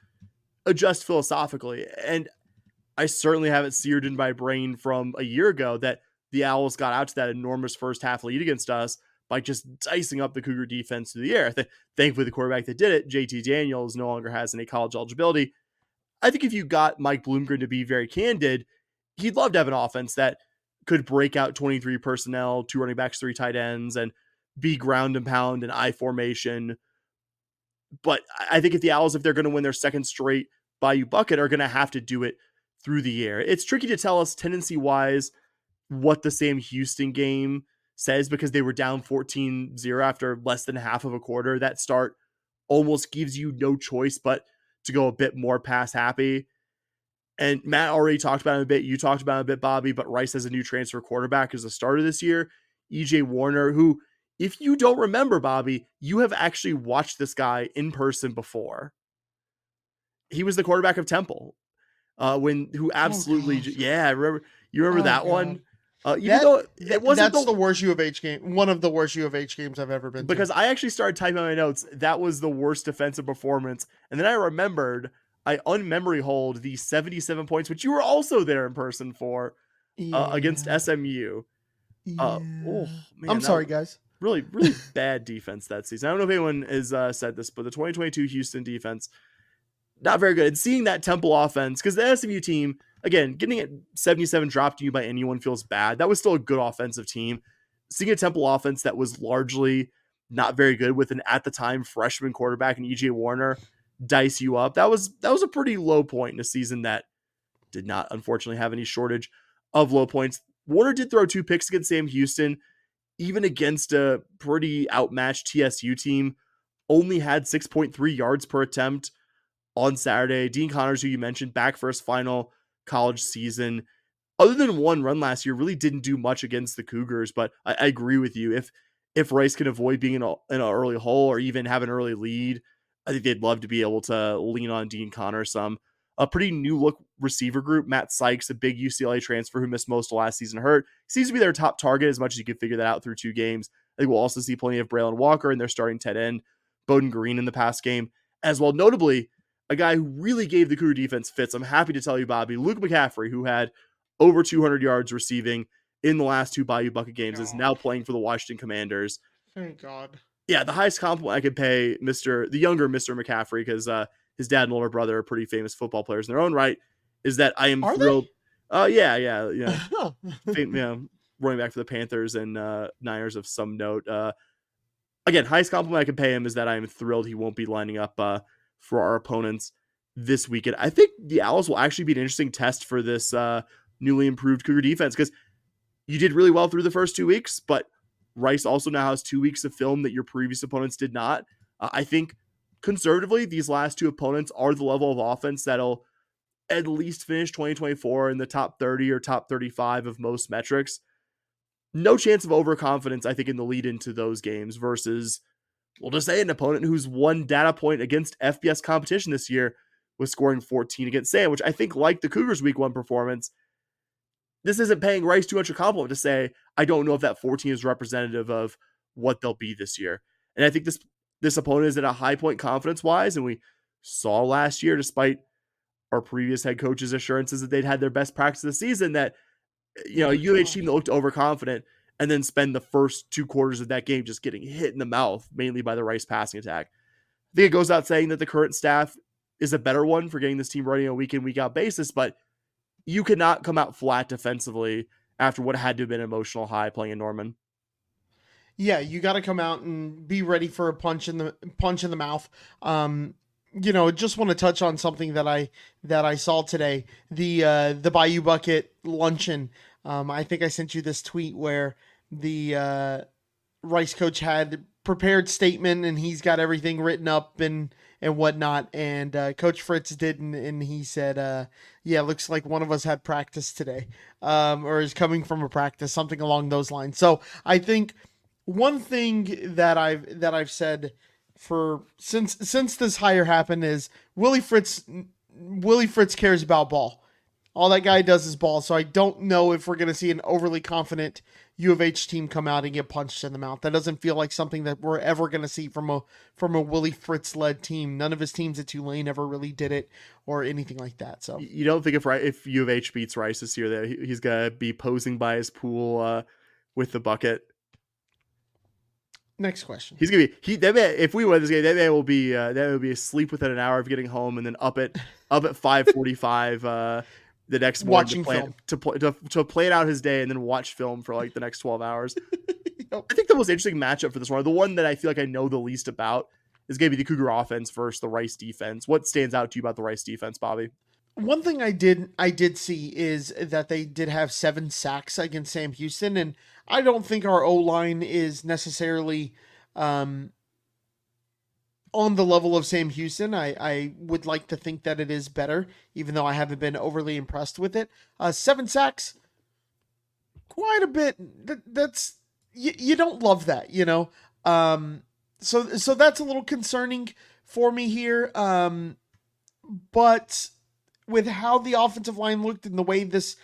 adjust philosophically. And I certainly have it seared in my brain from a year ago that the Owls got out to that enormous first half lead against us by just dicing up the Cougar defense through the air. Thankfully, the quarterback that did it, JT Daniels, no longer has any college eligibility. I think if you got Mike Bloomgren to be very candid, he'd love to have an offense that could break out 23 personnel, 2 running backs, 3 tight ends, and be ground and pound and I formation. But I think if the Owls, if they're going to win their second straight Bayou Bucket, are going to have to do it through the air. It's tricky to tell us tendency-wise what the Sam Houston game says because they were down 14-0 after less than half of a quarter. That start almost gives you no choice but to go a bit more pass happy. And Matt already talked about it a bit. You talked about it a bit, Bobby, but Rice has a new transfer quarterback as the starter this year, EJ Warner, who, if you don't remember, Bobby, you have actually watched this guy in person before. He was the quarterback of Temple. You remember that one? That's the worst U of H game. One of the worst U of H games I've ever been to. Because I actually started typing on my notes. That was the worst defensive performance. And then I remembered I unmemory hold the 77 points, which you were also there in person for against SMU. I'm sorry, guys. Really, really bad defense that season. I don't know if anyone has said this, but the 2022 Houston defense, not very good. And seeing that Temple offense, because the SMU team, again, getting it 77 dropped to you by anyone feels bad. That was still a good offensive team. Seeing a Temple offense that was largely not very good with an, at the time, freshman quarterback and EJ Warner dice you up. That was a pretty low point in a season that did not, unfortunately, have any shortage of low points. Warner did throw 2 picks against Sam Houston, even against a pretty outmatched TSU team. Only had 6.3 yards per attempt on Saturday. Dean Connors, who you mentioned, back for his final college season. Other than one run last year, really didn't do much against the Cougars, but I agree with you. If Rice can avoid being in an early hole or even have an early lead, I think they'd love to be able to lean on Dean Connors some. A pretty new look receiver group. Matt Sykes, a big UCLA transfer who missed most of last season, hurt. Seems to be their top target as much as you can figure that out through 2 games. I think we'll also see plenty of Braylon Walker and their starting tight end, Bowden Green, in the past game as well. Notably, a guy who really gave the Cougar defense fits. I'm happy to tell you, Bobby, Luke McCaffrey, who had over 200 yards receiving in the last 2 Bayou Bucket games, is now playing for the Washington Commanders. Thank God. Yeah, the highest compliment I could pay the younger Mr. McCaffrey, because his dad and older brother are pretty famous football players in their own right, is that I am thrilled. Yeah. Running back for the Panthers and Niners of some note. Again, highest compliment I can pay him is that I am thrilled he won't be lining up for our opponents this weekend. I think the Owls will actually be an interesting test for this newly improved Cougar defense, because you did really well through the first 2 weeks, but Rice also now has 2 weeks of film that your previous opponents did not. I think conservatively, these last 2 opponents are the level of offense that'll at least finish 2024 in the top 30 or top 35 of most metrics. No chance of overconfidence, I think, in the lead into those games versus, we'll just say, an opponent whose one data point against FBS competition this year was scoring 14 against Sam, which I think, like the Cougars' week 1 performance, this isn't paying Rice too much a compliment to say, I don't know if that 14 is representative of what they'll be this year. And I think this opponent is at a high point confidence-wise, and we saw last year, despite our previous head coach's assurances that they'd had their best practice of the season, that a UH team that looked overconfident and then spend the first 2 quarters of that game just getting hit in the mouth, mainly by the Rice passing attack. I think it goes out saying that the current staff is a better one for getting this team running on a week in, week out basis, but you cannot come out flat defensively after what had to have been an emotional high playing in Norman. Yeah, you got to come out and be ready for a punch in the mouth. Just want to touch on something that I saw today. The Bayou Bucket luncheon. I think I sent you this tweet where the Rice coach had prepared statement, and he's got everything written up and whatnot. And Coach Fritz didn't, and he said, "Yeah, looks like one of us had practice today, or is coming from a practice, something along those lines." So I think one thing that I've said for since this hire happened is Willie Fritz cares about ball. All that guy does is ball. So I don't know if we're going to see an overly confident U of H team come out and get punched in the mouth. That doesn't feel like something that we're ever going to see from a Willie Fritz led team. None of his teams at Tulane ever really did it or anything like that. So you don't think if U of H beats Rice this year that he's going to be posing by his pool with the bucket? Next question. He's gonna be if we win this game, that man will be asleep within an hour of getting home, and then up at 5:45 the next morning watching to plan out his day and then watch film for like the next 12 hours. Yep. I think the most interesting matchup for this one, the one that I feel like I know the least about, is going to be the Cougar offense versus the Rice defense. What stands out to you about the Rice defense, Bobby? One thing I did see is that they did have 7 sacks against Sam Houston, and I don't think our O-line is necessarily on the level of Sam Houston. I would like to think that it is better, even though I haven't been overly impressed with it. 7 sacks, quite a bit. That's you don't love that, you know. So that's a little concerning for me here. But with how the offensive line looked and the way this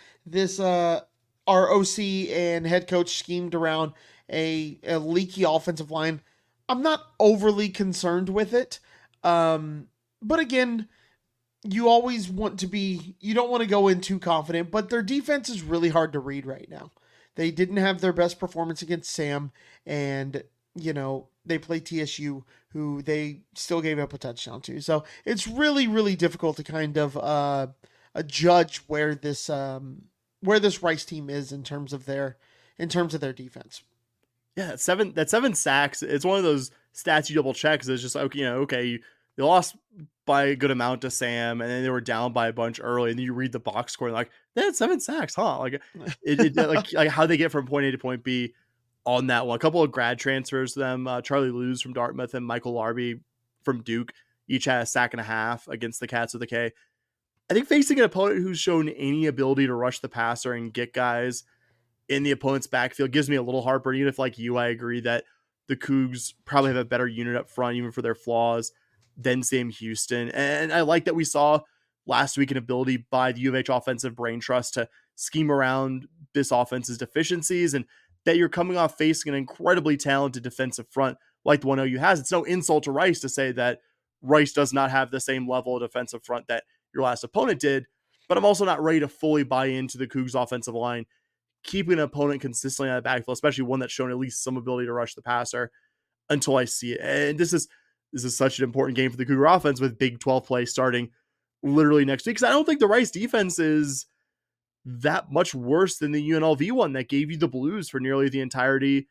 our OC and head coach schemed around a leaky offensive line, I'm not overly concerned with it. But again, you always you don't want to go in too confident, but their defense is really hard to read right now. They didn't have their best performance against Sam, and, you know, they play TSU, who they still gave up a touchdown to. So it's really, really difficult to kind of judge where this Rice team is in terms of their defense. Yeah, that seven sacks. It's one of those stats you double check. It's just like, okay, they lost by a good amount to Sam, and then they were down by a bunch early, and then you read the box score and like, they had 7 sacks, huh? Like like how they get from point A to point B on that one. A couple of grad transfers to them, Charlie Lewis from Dartmouth and Michael Larby from Duke, each had a sack and a half against the Cats with a K. I think facing an opponent who's shown any ability to rush the passer and get guys in the opponent's backfield gives me a little heartburn. Even if, like you, I agree that the Cougs probably have a better unit up front, even for their flaws, than Sam Houston. And I like that we saw last week an ability by the U of H offensive brain trust to scheme around this offense's deficiencies, and that you're coming off facing an incredibly talented defensive front like the one OU has. It's no insult to Rice to say that Rice does not have the same level of defensive front that your last opponent did, but I'm also not ready to fully buy into the Cougs offensive line keeping an opponent consistently on the backfield, especially one that's shown at least some ability to rush the passer, until I see it. And this is such an important game for the Cougar offense with Big 12 play starting literally next week, because I don't think the Rice defense is that much worse than the UNLV one that gave you the blues for nearly the entirety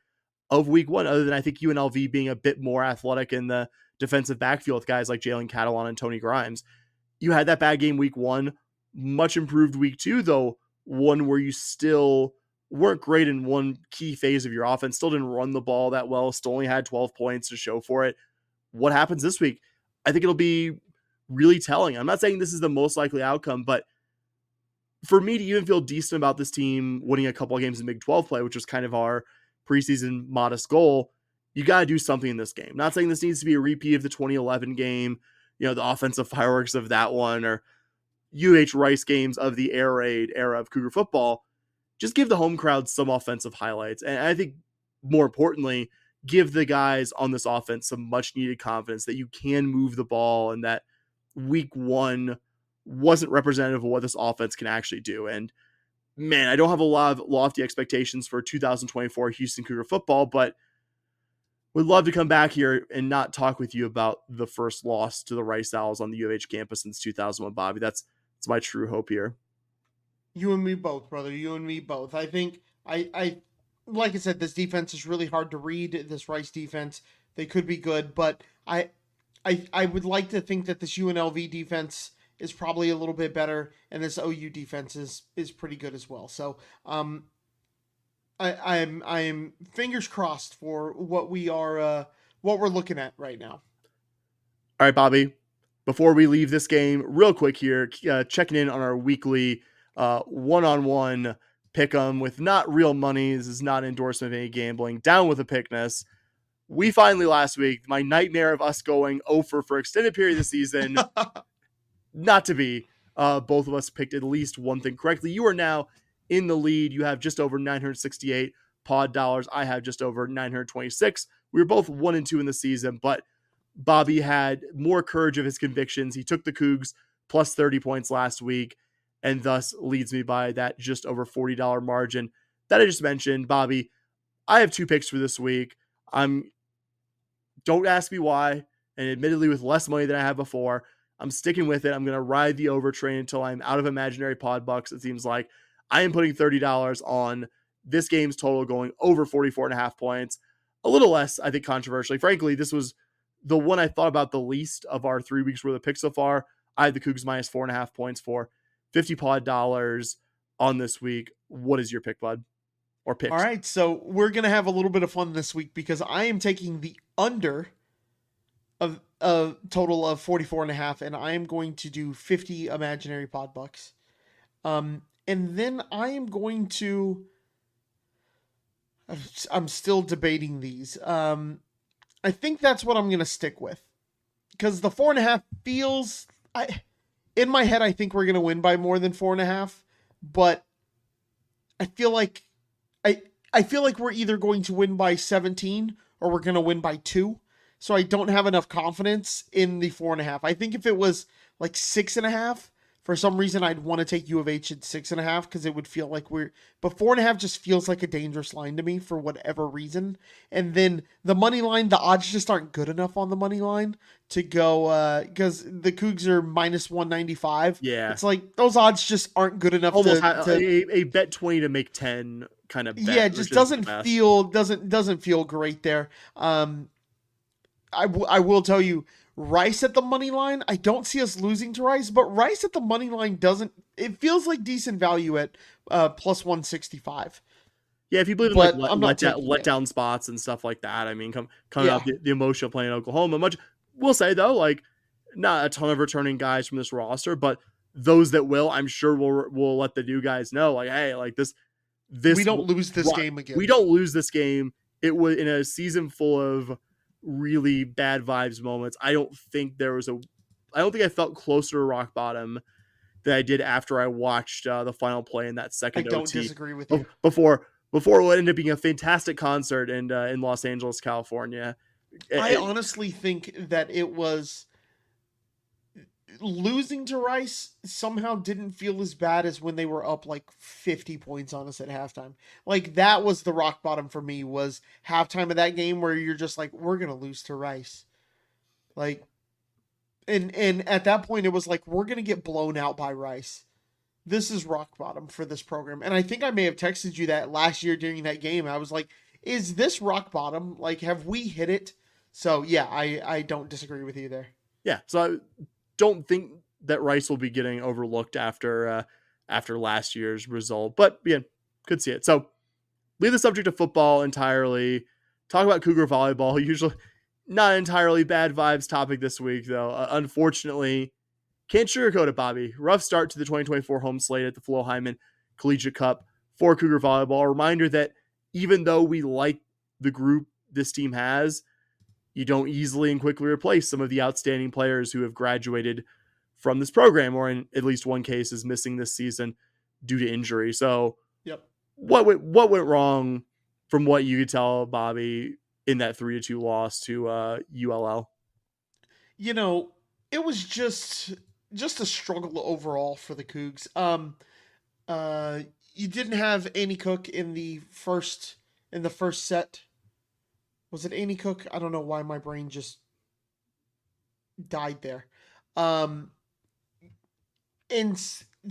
of week 1, other than I think UNLV being a bit more athletic in the defensive backfield with guys like Jalen Catalan and Tony Grimes. You had that bad game week 1, much improved week 2, though one where you still weren't great in one key phase of your offense, still didn't run the ball that well, still only had 12 points to show for it. What happens this week? I think it'll be really telling. I'm not saying this is the most likely outcome, but for me to even feel decent about this team winning a couple of games in Big 12 play, which was kind of our preseason modest goal, you got to do something in this game. Not saying this needs to be a repeat of the 2011 game, the offensive fireworks of that one, or UH Rice games of the air raid era of Cougar football. Just give the home crowd some offensive highlights. And I think more importantly, give the guys on this offense some much needed confidence that you can move the ball, and that week 1 wasn't representative of what this offense can actually do. And man, I don't have a lot of lofty expectations for 2024 Houston Cougar football, but would love to come back here and not talk with you about the first loss to the Rice Owls on the U of H campus since 2001, Bobby. That's my true hope here. You and me both, brother. You and me both. I think I like I said, this defense is really hard to read. This Rice defense, they could be good, but I would like to think that this UNLV defense is probably a little bit better, and this OU defense is pretty good as well. So I'm fingers crossed for what we're looking at right now. All right, Bobby, before we leave this game, real quick here, checking in on our weekly one-on-one pick 'em with not real money. This is not an endorsement of any gambling. Down with the pickness. We finally last week, my nightmare of us going over for extended period of the season, not to be. Both of us picked at least one thing correctly. You are now in the lead. You have just over 968 pod dollars. I have just over 926. We were both 1-2 in the season, but Bobby had more courage of his convictions. He took the Cougs plus 30 points last week and thus leads me by that just over $40 margin that I just mentioned. Bobby, I have 2 picks for this week. Don't ask me why, and admittedly with less money than I had before, I'm sticking with it. I'm going to ride the over train until I'm out of imaginary pod bucks. It seems like I am putting $30 on this game's total going over 44.5 points. A little less, I think, controversially. Frankly, this was the one I thought about the least of our 3 weeks worth of picks so far. I had the Cougs minus 4.5 points for 50 pod dollars on this week. What is your pick, bud? Or picks? All right, so we're going to have a little bit of fun this week because I am taking the under of a total of 44.5, and I am going to do 50 imaginary pod bucks. And then I am going to, I'm still debating these. I think that's what I'm going to stick with because the 4.5 feels, in my head, I think we're going to win by more than 4.5, but I feel like we're either going to win by 17 or we're going to win by 2. So I don't have enough confidence in the 4.5. I think if it was like 6.5, for some reason I'd want to take U of H at 6.5 because it would feel like but 4.5 just feels like a dangerous line to me for whatever reason. And then the money line, the odds just aren't good enough on the money line to go, because the Cougs are minus 195. Yeah. It's like those odds just aren't good enough Almost to a bet 20 to make 10 kind of bet. Yeah, it just doesn't feel great there. I will tell you, Rice at the money line, I don't see us losing to Rice, but Rice at the money line it feels like decent value at plus 165. Yeah, if you believe in But like I'm not let down spots and stuff like that, I mean, coming up the emotion of playing Oklahoma. We'll say though, like not a ton of returning guys from this roster, but those that will, I'm sure will let the new guys know, like, hey, like this we don't lose this game again. We don't lose this game. It was in a season full of really bad vibes moments. I don't think I felt closer to rock bottom than I did after I watched the final play in that second OT. I don't disagree with you. Before what ended up being a fantastic concert in Los Angeles, California. I honestly think that it was losing to Rice somehow didn't feel as bad as when they were up like 50 points on us at halftime. Like that was the rock bottom for me, was halftime of that game where you're just like, we're going to lose to Rice. Like, and at that point it was like, we're going to get blown out by Rice. This is rock bottom for this program. And I think I may have texted you that last year during that game. I was like, is this rock bottom? Like, have we hit it? So yeah, I don't disagree with you there. Yeah. So I don't think that Rice will be getting overlooked after last year's result, but yeah, could see it. So leave the subject of football entirely. Talk about Cougar volleyball. Usually not entirely bad vibes topic this week though. Unfortunately, can't sugarcoat it, Bobby. Rough start to the 2024 home slate at the Flo Hyman Collegiate Cup for Cougar volleyball. A reminder that even though we like the group this team has, you don't easily and quickly replace some of the outstanding players who have graduated from this program, or in at least one case is missing this season due to injury. So yep. What went wrong from what you could tell, Bobby, in that 3-2 loss to ULL? You know, it was just a struggle overall for the Cougs. You didn't have Annie Cook in the first set. Was it Annie Cook? I don't know why my brain just died there. And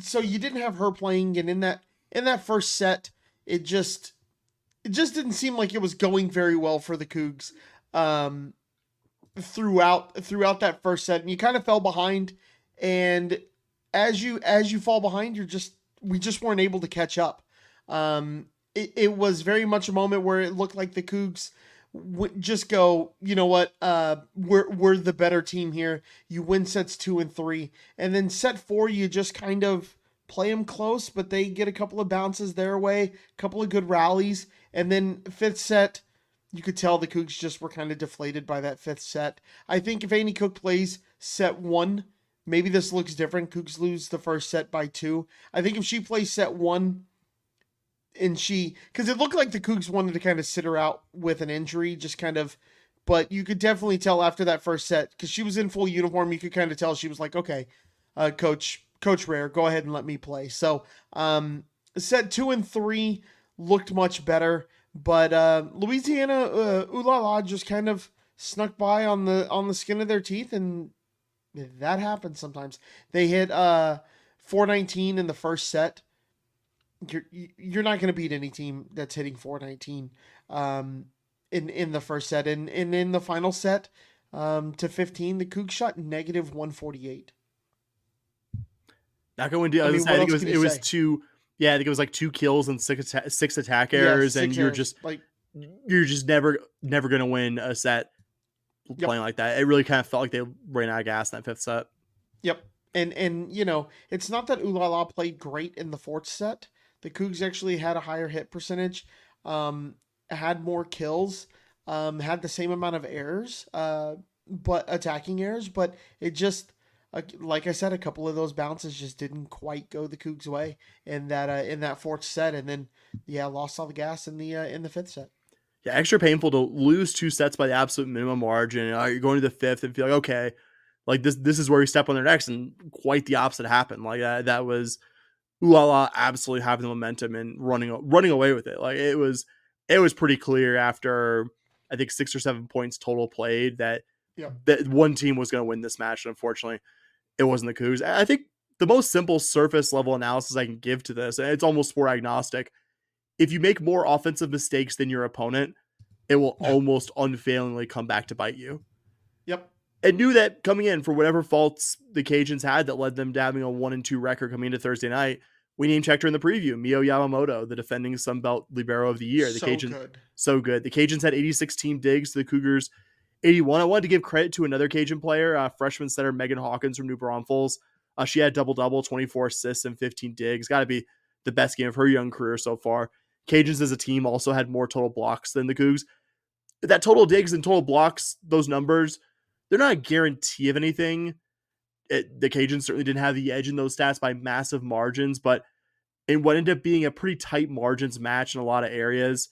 so you didn't have her playing, and in that first set, it just didn't seem like it was going very well for the Cougs throughout that first set, and you kind of fell behind. And as you fall behind, we just weren't able to catch up. it was very much a moment where it looked like the Cougs would just go, you know what, we're the better team here. You win sets 2 and 3, and then set 4 you just kind of play them close, but they get a couple of bounces their way, a couple of good rallies, and then fifth set, you could tell the Cougs just were kind of deflated by that fifth set. I think if Amy Cook plays set 1, maybe this looks different. Cougs lose the first set by 2. I think if she plays set 1, and because it looked like the Cougs wanted to kind of sit her out with an injury, just kind of, but you could definitely tell after that first set, because she was in full uniform, you could kind of tell she was like, okay, Coach Rare, go ahead and let me play. So set 2 and 3 looked much better, but Louisiana, ooh la la, just kind of snuck by on the skin of their teeth, and that happens sometimes. They hit 419 in the first set. You're not going to beat any team that's hitting 419 in the first set, and in the final set to 15, the Cougs shot negative 148. Not going to. I think it was 2. Yeah, I think it was like 2 kills and 6 attack errors, and you're just never going to win a set playing like that. It really kind of felt like they ran out of gas in that fifth set. Yep, and you know, it's not that Ulala played great in the fourth set. The Cougs actually had a higher hit percentage, had more kills, had the same amount of errors, but attacking errors. But it just, like I said, a couple of those bounces just didn't quite go the Cougs' way in that fourth set, and then lost all the gas in the fifth set. Yeah, extra painful to lose 2 sets by the absolute minimum margin. You're going to the fifth and feel like, okay, like this is where you step on their necks, and quite the opposite happened. Like that was. Ooh la la, absolutely having the momentum and running away with it. Like it was pretty clear after I think 6 or 7 points total played that one team was going to win this match. And unfortunately, it wasn't the Cougs. I think the most simple surface level analysis I can give to this, and it's almost sport agnostic. If you make more offensive mistakes than your opponent, it will almost unfailingly come back to bite you. Yep. And knew that coming in for whatever faults the Cajuns had that led them to having a 1-2 record coming into Thursday night. We name checked her in the preview. Mio Yamamoto, the defending Sun Belt Libero of the year. The Cajuns, so good. The Cajuns had 86 team digs to the Cougars 81. I wanted to give credit to another Cajun player, freshman setter Megan Hawkins from New Braunfels. She had double-double, 24 assists and 15 digs. Got to be the best game of her young career so far. Cajuns as a team also had more total blocks than the Cougs. That total digs and total blocks, those numbers, they're not a guarantee of anything. The Cajuns certainly didn't have the edge in those stats by massive margins, but in what ended up being a pretty tight margins match in a lot of areas,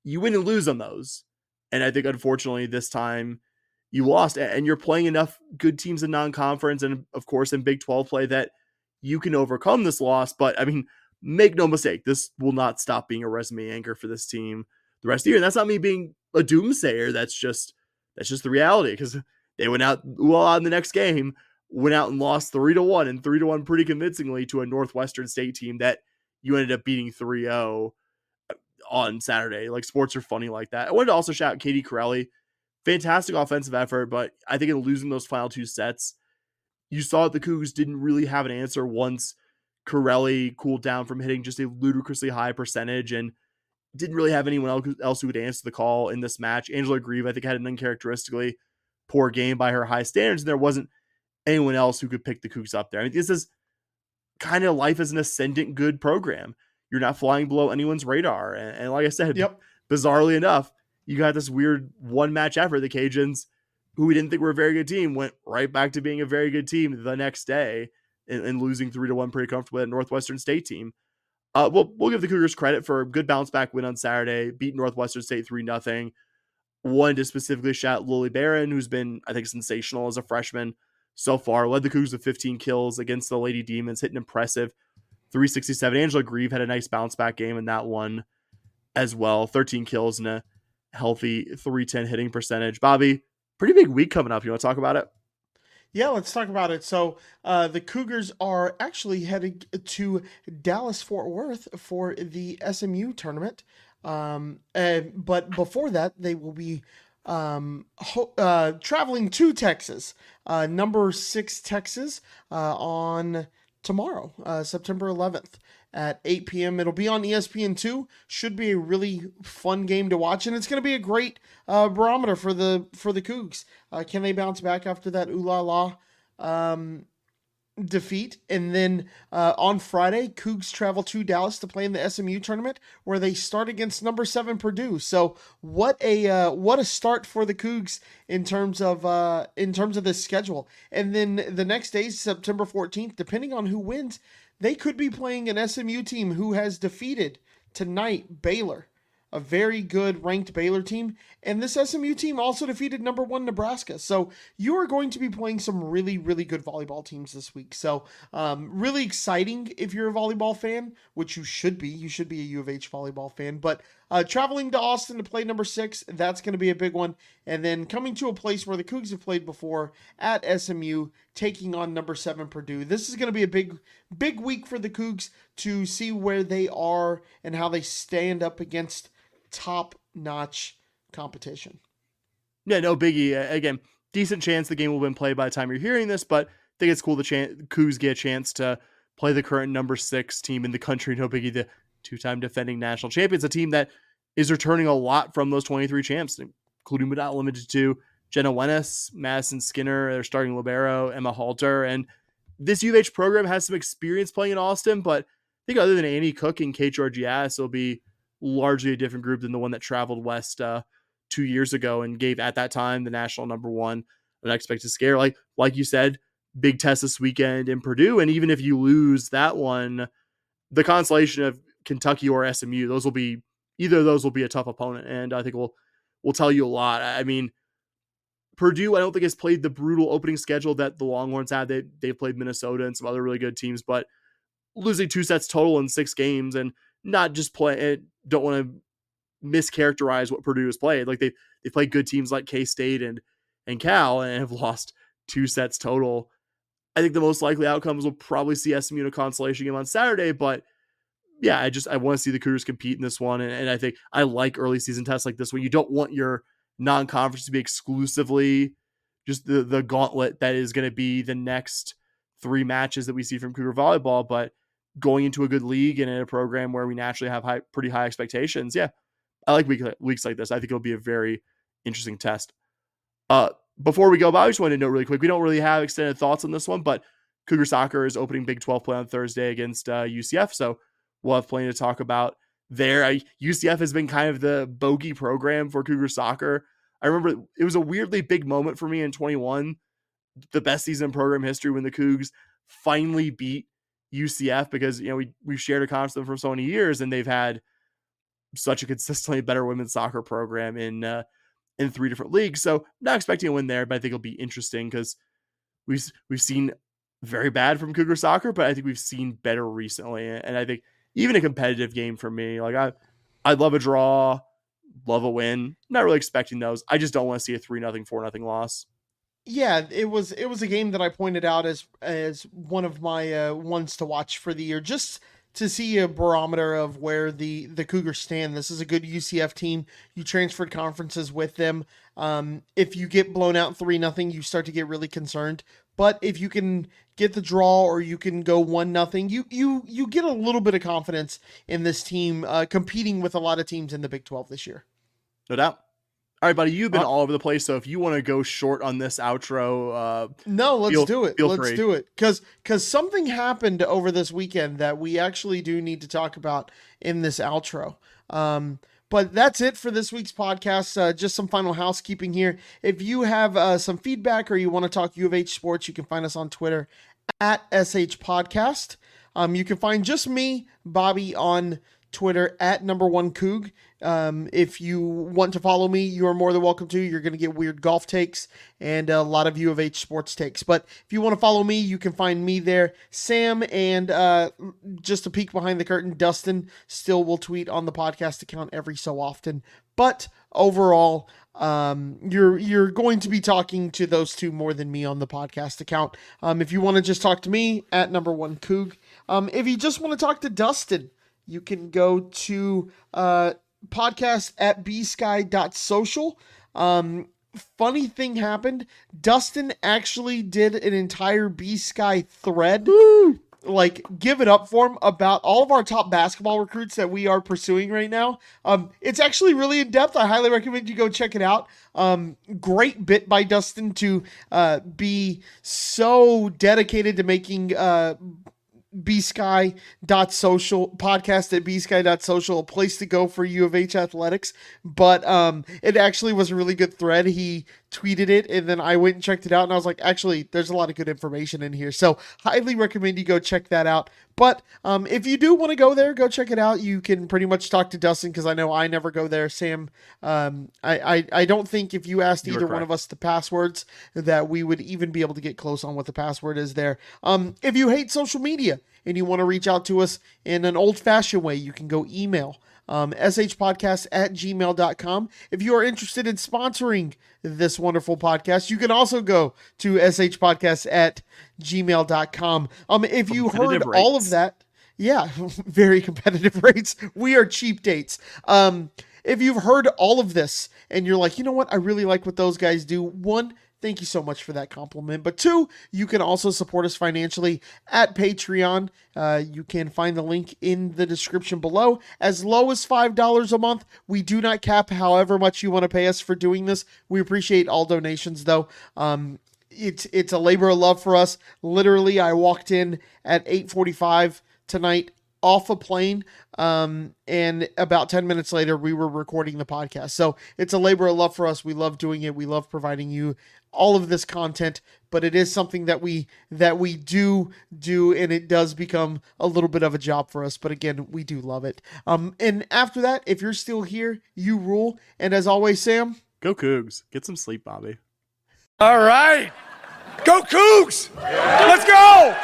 you win and lose on those. And I think, unfortunately, this time you lost, and you're playing enough good teams in non-conference and, of course, in Big 12 play that you can overcome this loss. But, I mean, make no mistake, this will not stop being a resume anchor for this team the rest of the year. And that's not me being a doomsayer. That's just the reality, because they went out in the next game, went out and lost 3-1 and 3-1 pretty convincingly to a Northwestern State team that you ended up beating 3-0 on Saturday. Like, sports are funny like that. I wanted to also shout out Katie Corelli. Fantastic offensive effort, but I think in losing those final 2 sets, you saw that the Cougs didn't really have an answer once Corelli cooled down from hitting just a ludicrously high percentage and didn't really have anyone else who would answer the call in this match. Angela Grieve, I think, had an uncharacteristically poor game by her high standards, and there wasn't anyone else who could pick the Cougs up there. I mean, this is kind of life as an ascendant good program. You're not flying below anyone's radar. And like I said, bizarrely enough, you got this weird one-match effort. The Cajuns, who we didn't think were a very good team, went right back to being a very good team the next day and losing 3-1 pretty comfortably at Northwestern State team. We'll give the Cougars credit for a good bounce-back win on Saturday, beat Northwestern State 3-0. Wanted to specifically shout Lily Barron, who's been, I think, sensational as a freshman so far. Led the Cougs with 15 kills against the Lady Demons, hit an impressive 367. Angela Grieve had a nice bounce-back game in that one as well. 13 kills and a healthy 310 hitting percentage. Bobby, pretty big week coming up. You want to talk about it? Yeah, let's talk about it. So the Cougars are actually headed to Dallas-Fort Worth for the SMU tournament. But before that, they will be traveling to Texas, number 6 Texas, on tomorrow, September 11th. at 8 p.m. It'll be on ESPN2. Should be a really fun game to watch, and it's going to be a great barometer for the Cougs. Can they bounce back after that ooh-la-la defeat? And then on Friday, Cougs travel to Dallas to play in the SMU tournament, where they start against number 7 Purdue. So what a start for the Cougs in terms of this schedule. And then the next day, September 14th, depending on who wins, they could be playing an SMU team who has defeated tonight Baylor, a very good ranked Baylor team. And this SMU team also defeated number 1 Nebraska. So you are going to be playing some really, really good volleyball teams this week. So really exciting if you're a volleyball fan, which you should be. You should be a U of H volleyball fan. But traveling to Austin to play number 6, that's going to be a big one. And then coming to a place where the Cougs have played before at SMU, taking on number 7 Purdue. This is going to be a big week for the Cougs to see where they are and how they stand up against top-notch competition. Yeah, no biggie. Again, decent chance the game will have been played by the time you're hearing this, but I think it's cool the Cougs get a chance to play the current number 6 team in the country. No biggie, the 2-time defending national champions, a team that is returning a lot from those 23 champs, including but not limited to Jenna Wennes, Madison Skinner, their starting libero, Emma Halter. And this U of H program has some experience playing in Austin, but I think other than Annie Cook and Kate Georgias, it'll be largely a different group than the one that traveled west 2 years ago and gave at that time the national number 1 an unexpected scare. Like you said, big test this weekend in Purdue. And even if you lose that one, the consolation of Kentucky or SMU, either of those will be a tough opponent. And I think we'll tell you a lot. I mean, Purdue, I don't think has played the brutal opening schedule that the Longhorns had. They've played Minnesota and some other really good teams, but losing 2 sets total in 6 games and not just don't want to mischaracterize what Purdue has played. Like they played good teams like K-State and Cal and have lost 2 sets total. I think the most likely outcomes will probably see SMU in a consolation game on Saturday, but yeah, I want to see the Cougars compete in this one. And I think I like early season tests like this one. You don't want your non-conference to be exclusively just the gauntlet that is going to be the next 3 matches that we see from Cougar volleyball, but going into a good league and in a program where we naturally have pretty high expectations. Yeah, I like weeks like this. I think it'll be a very interesting test. Before we go, I just wanted to note really quick, we don't really have extended thoughts on this one, but Cougar soccer is opening Big 12 play on Thursday against UCF, so we'll have plenty to talk about there. UCF has been kind of the bogey program for Cougar soccer. I remember it was a weirdly big moment for me in 21, the best season in program history, when the Cougs finally beat UCF, because we've shared a conference with them for so many years, and they've had such a consistently better women's soccer program in 3 different leagues. So not expecting a win there, but I think it'll be interesting because we've seen very bad from Cougar soccer, but I think we've seen better recently. And I think even a competitive game for me, like I love a draw, love a win. Not really expecting those. I just don't want to see a 3-0, 4-0 loss. Yeah, it was a game that I pointed out as one of my ones to watch for the year, just to see a barometer of where the Cougars stand. This is a good UCF team. You transferred conferences with them. If you get blown out 3-0, you start to get really concerned. But if you can get the draw or you can go 1-0, you get a little bit of confidence in this team competing with a lot of teams in the Big 12 this year. No doubt. All right, buddy, you've been all over the place, so if you want to go short on this outro... no, let's do it. Let's do it. Because something happened over this weekend that we actually do need to talk about in this outro. But that's it for this week's podcast. Just some final housekeeping here. If you have some feedback or you want to talk U of H sports, you can find us on Twitter at SH Podcast. You can find just me, Bobby, on Twitter at #1Coug. If you want to follow me, you are more than welcome to. You're going to get weird golf takes and a lot of U of H sports takes. But if you want to follow me, you can find me there. Sam and just a peek behind the curtain, Dustin still will tweet on the podcast account every so often. But overall, you're going to be talking to those two more than me on the podcast account. If you want to just talk to me at #1Coug. If you just want to talk to Dustin, you can go to podcast at bsky.social. Funny thing happened. Dustin actually did an entire B-Sky thread give it up for him about all of our top basketball recruits that we are pursuing right now. It's actually really in depth. I highly recommend you go check it out. Great bit by Dustin to be so dedicated to making bsky.social podcast at bsky.social a place to go for U of H athletics. But it actually was a really good thread. He tweeted it and then I went and checked it out and I was like, actually, there's a lot of good information in here. So highly recommend you go check that out. But if you do want to go there, go check it out. You can pretty much talk to Dustin because I know I never go there. Sam, I don't think if you asked either one of us the passwords that we would even be able to get close on what the password is there. If you hate social media and you want to reach out to us in an old-fashioned way, you can go email shpodcast@gmail.com. If you are interested in sponsoring this wonderful podcast, you can also go to shpodcast@gmail.com. If you heard all of that, yeah, very competitive rates. We are cheap dates. If you've heard all of this and you're like, you know what, I really like what those guys do. One, thank you so much for that compliment. But two, you can also support us financially at Patreon. You can find the link in the description below. As low as $5 a month. We do not cap however much you want to pay us for doing this. We appreciate all donations, though. It's a labor of love for us. Literally, I walked in at 8:45 tonight off a plane, and about 10 minutes later, we were recording the podcast. So it's a labor of love for us. We love doing it. We love providing you all of this content, but it is something that we do, and it does become a little bit of a job for us. But again, we do love it. And after that, if you're still here, you rule. And as always, Sam, Go Coogs. Get some sleep, Bobby. All right. Go Coogs! Let's go!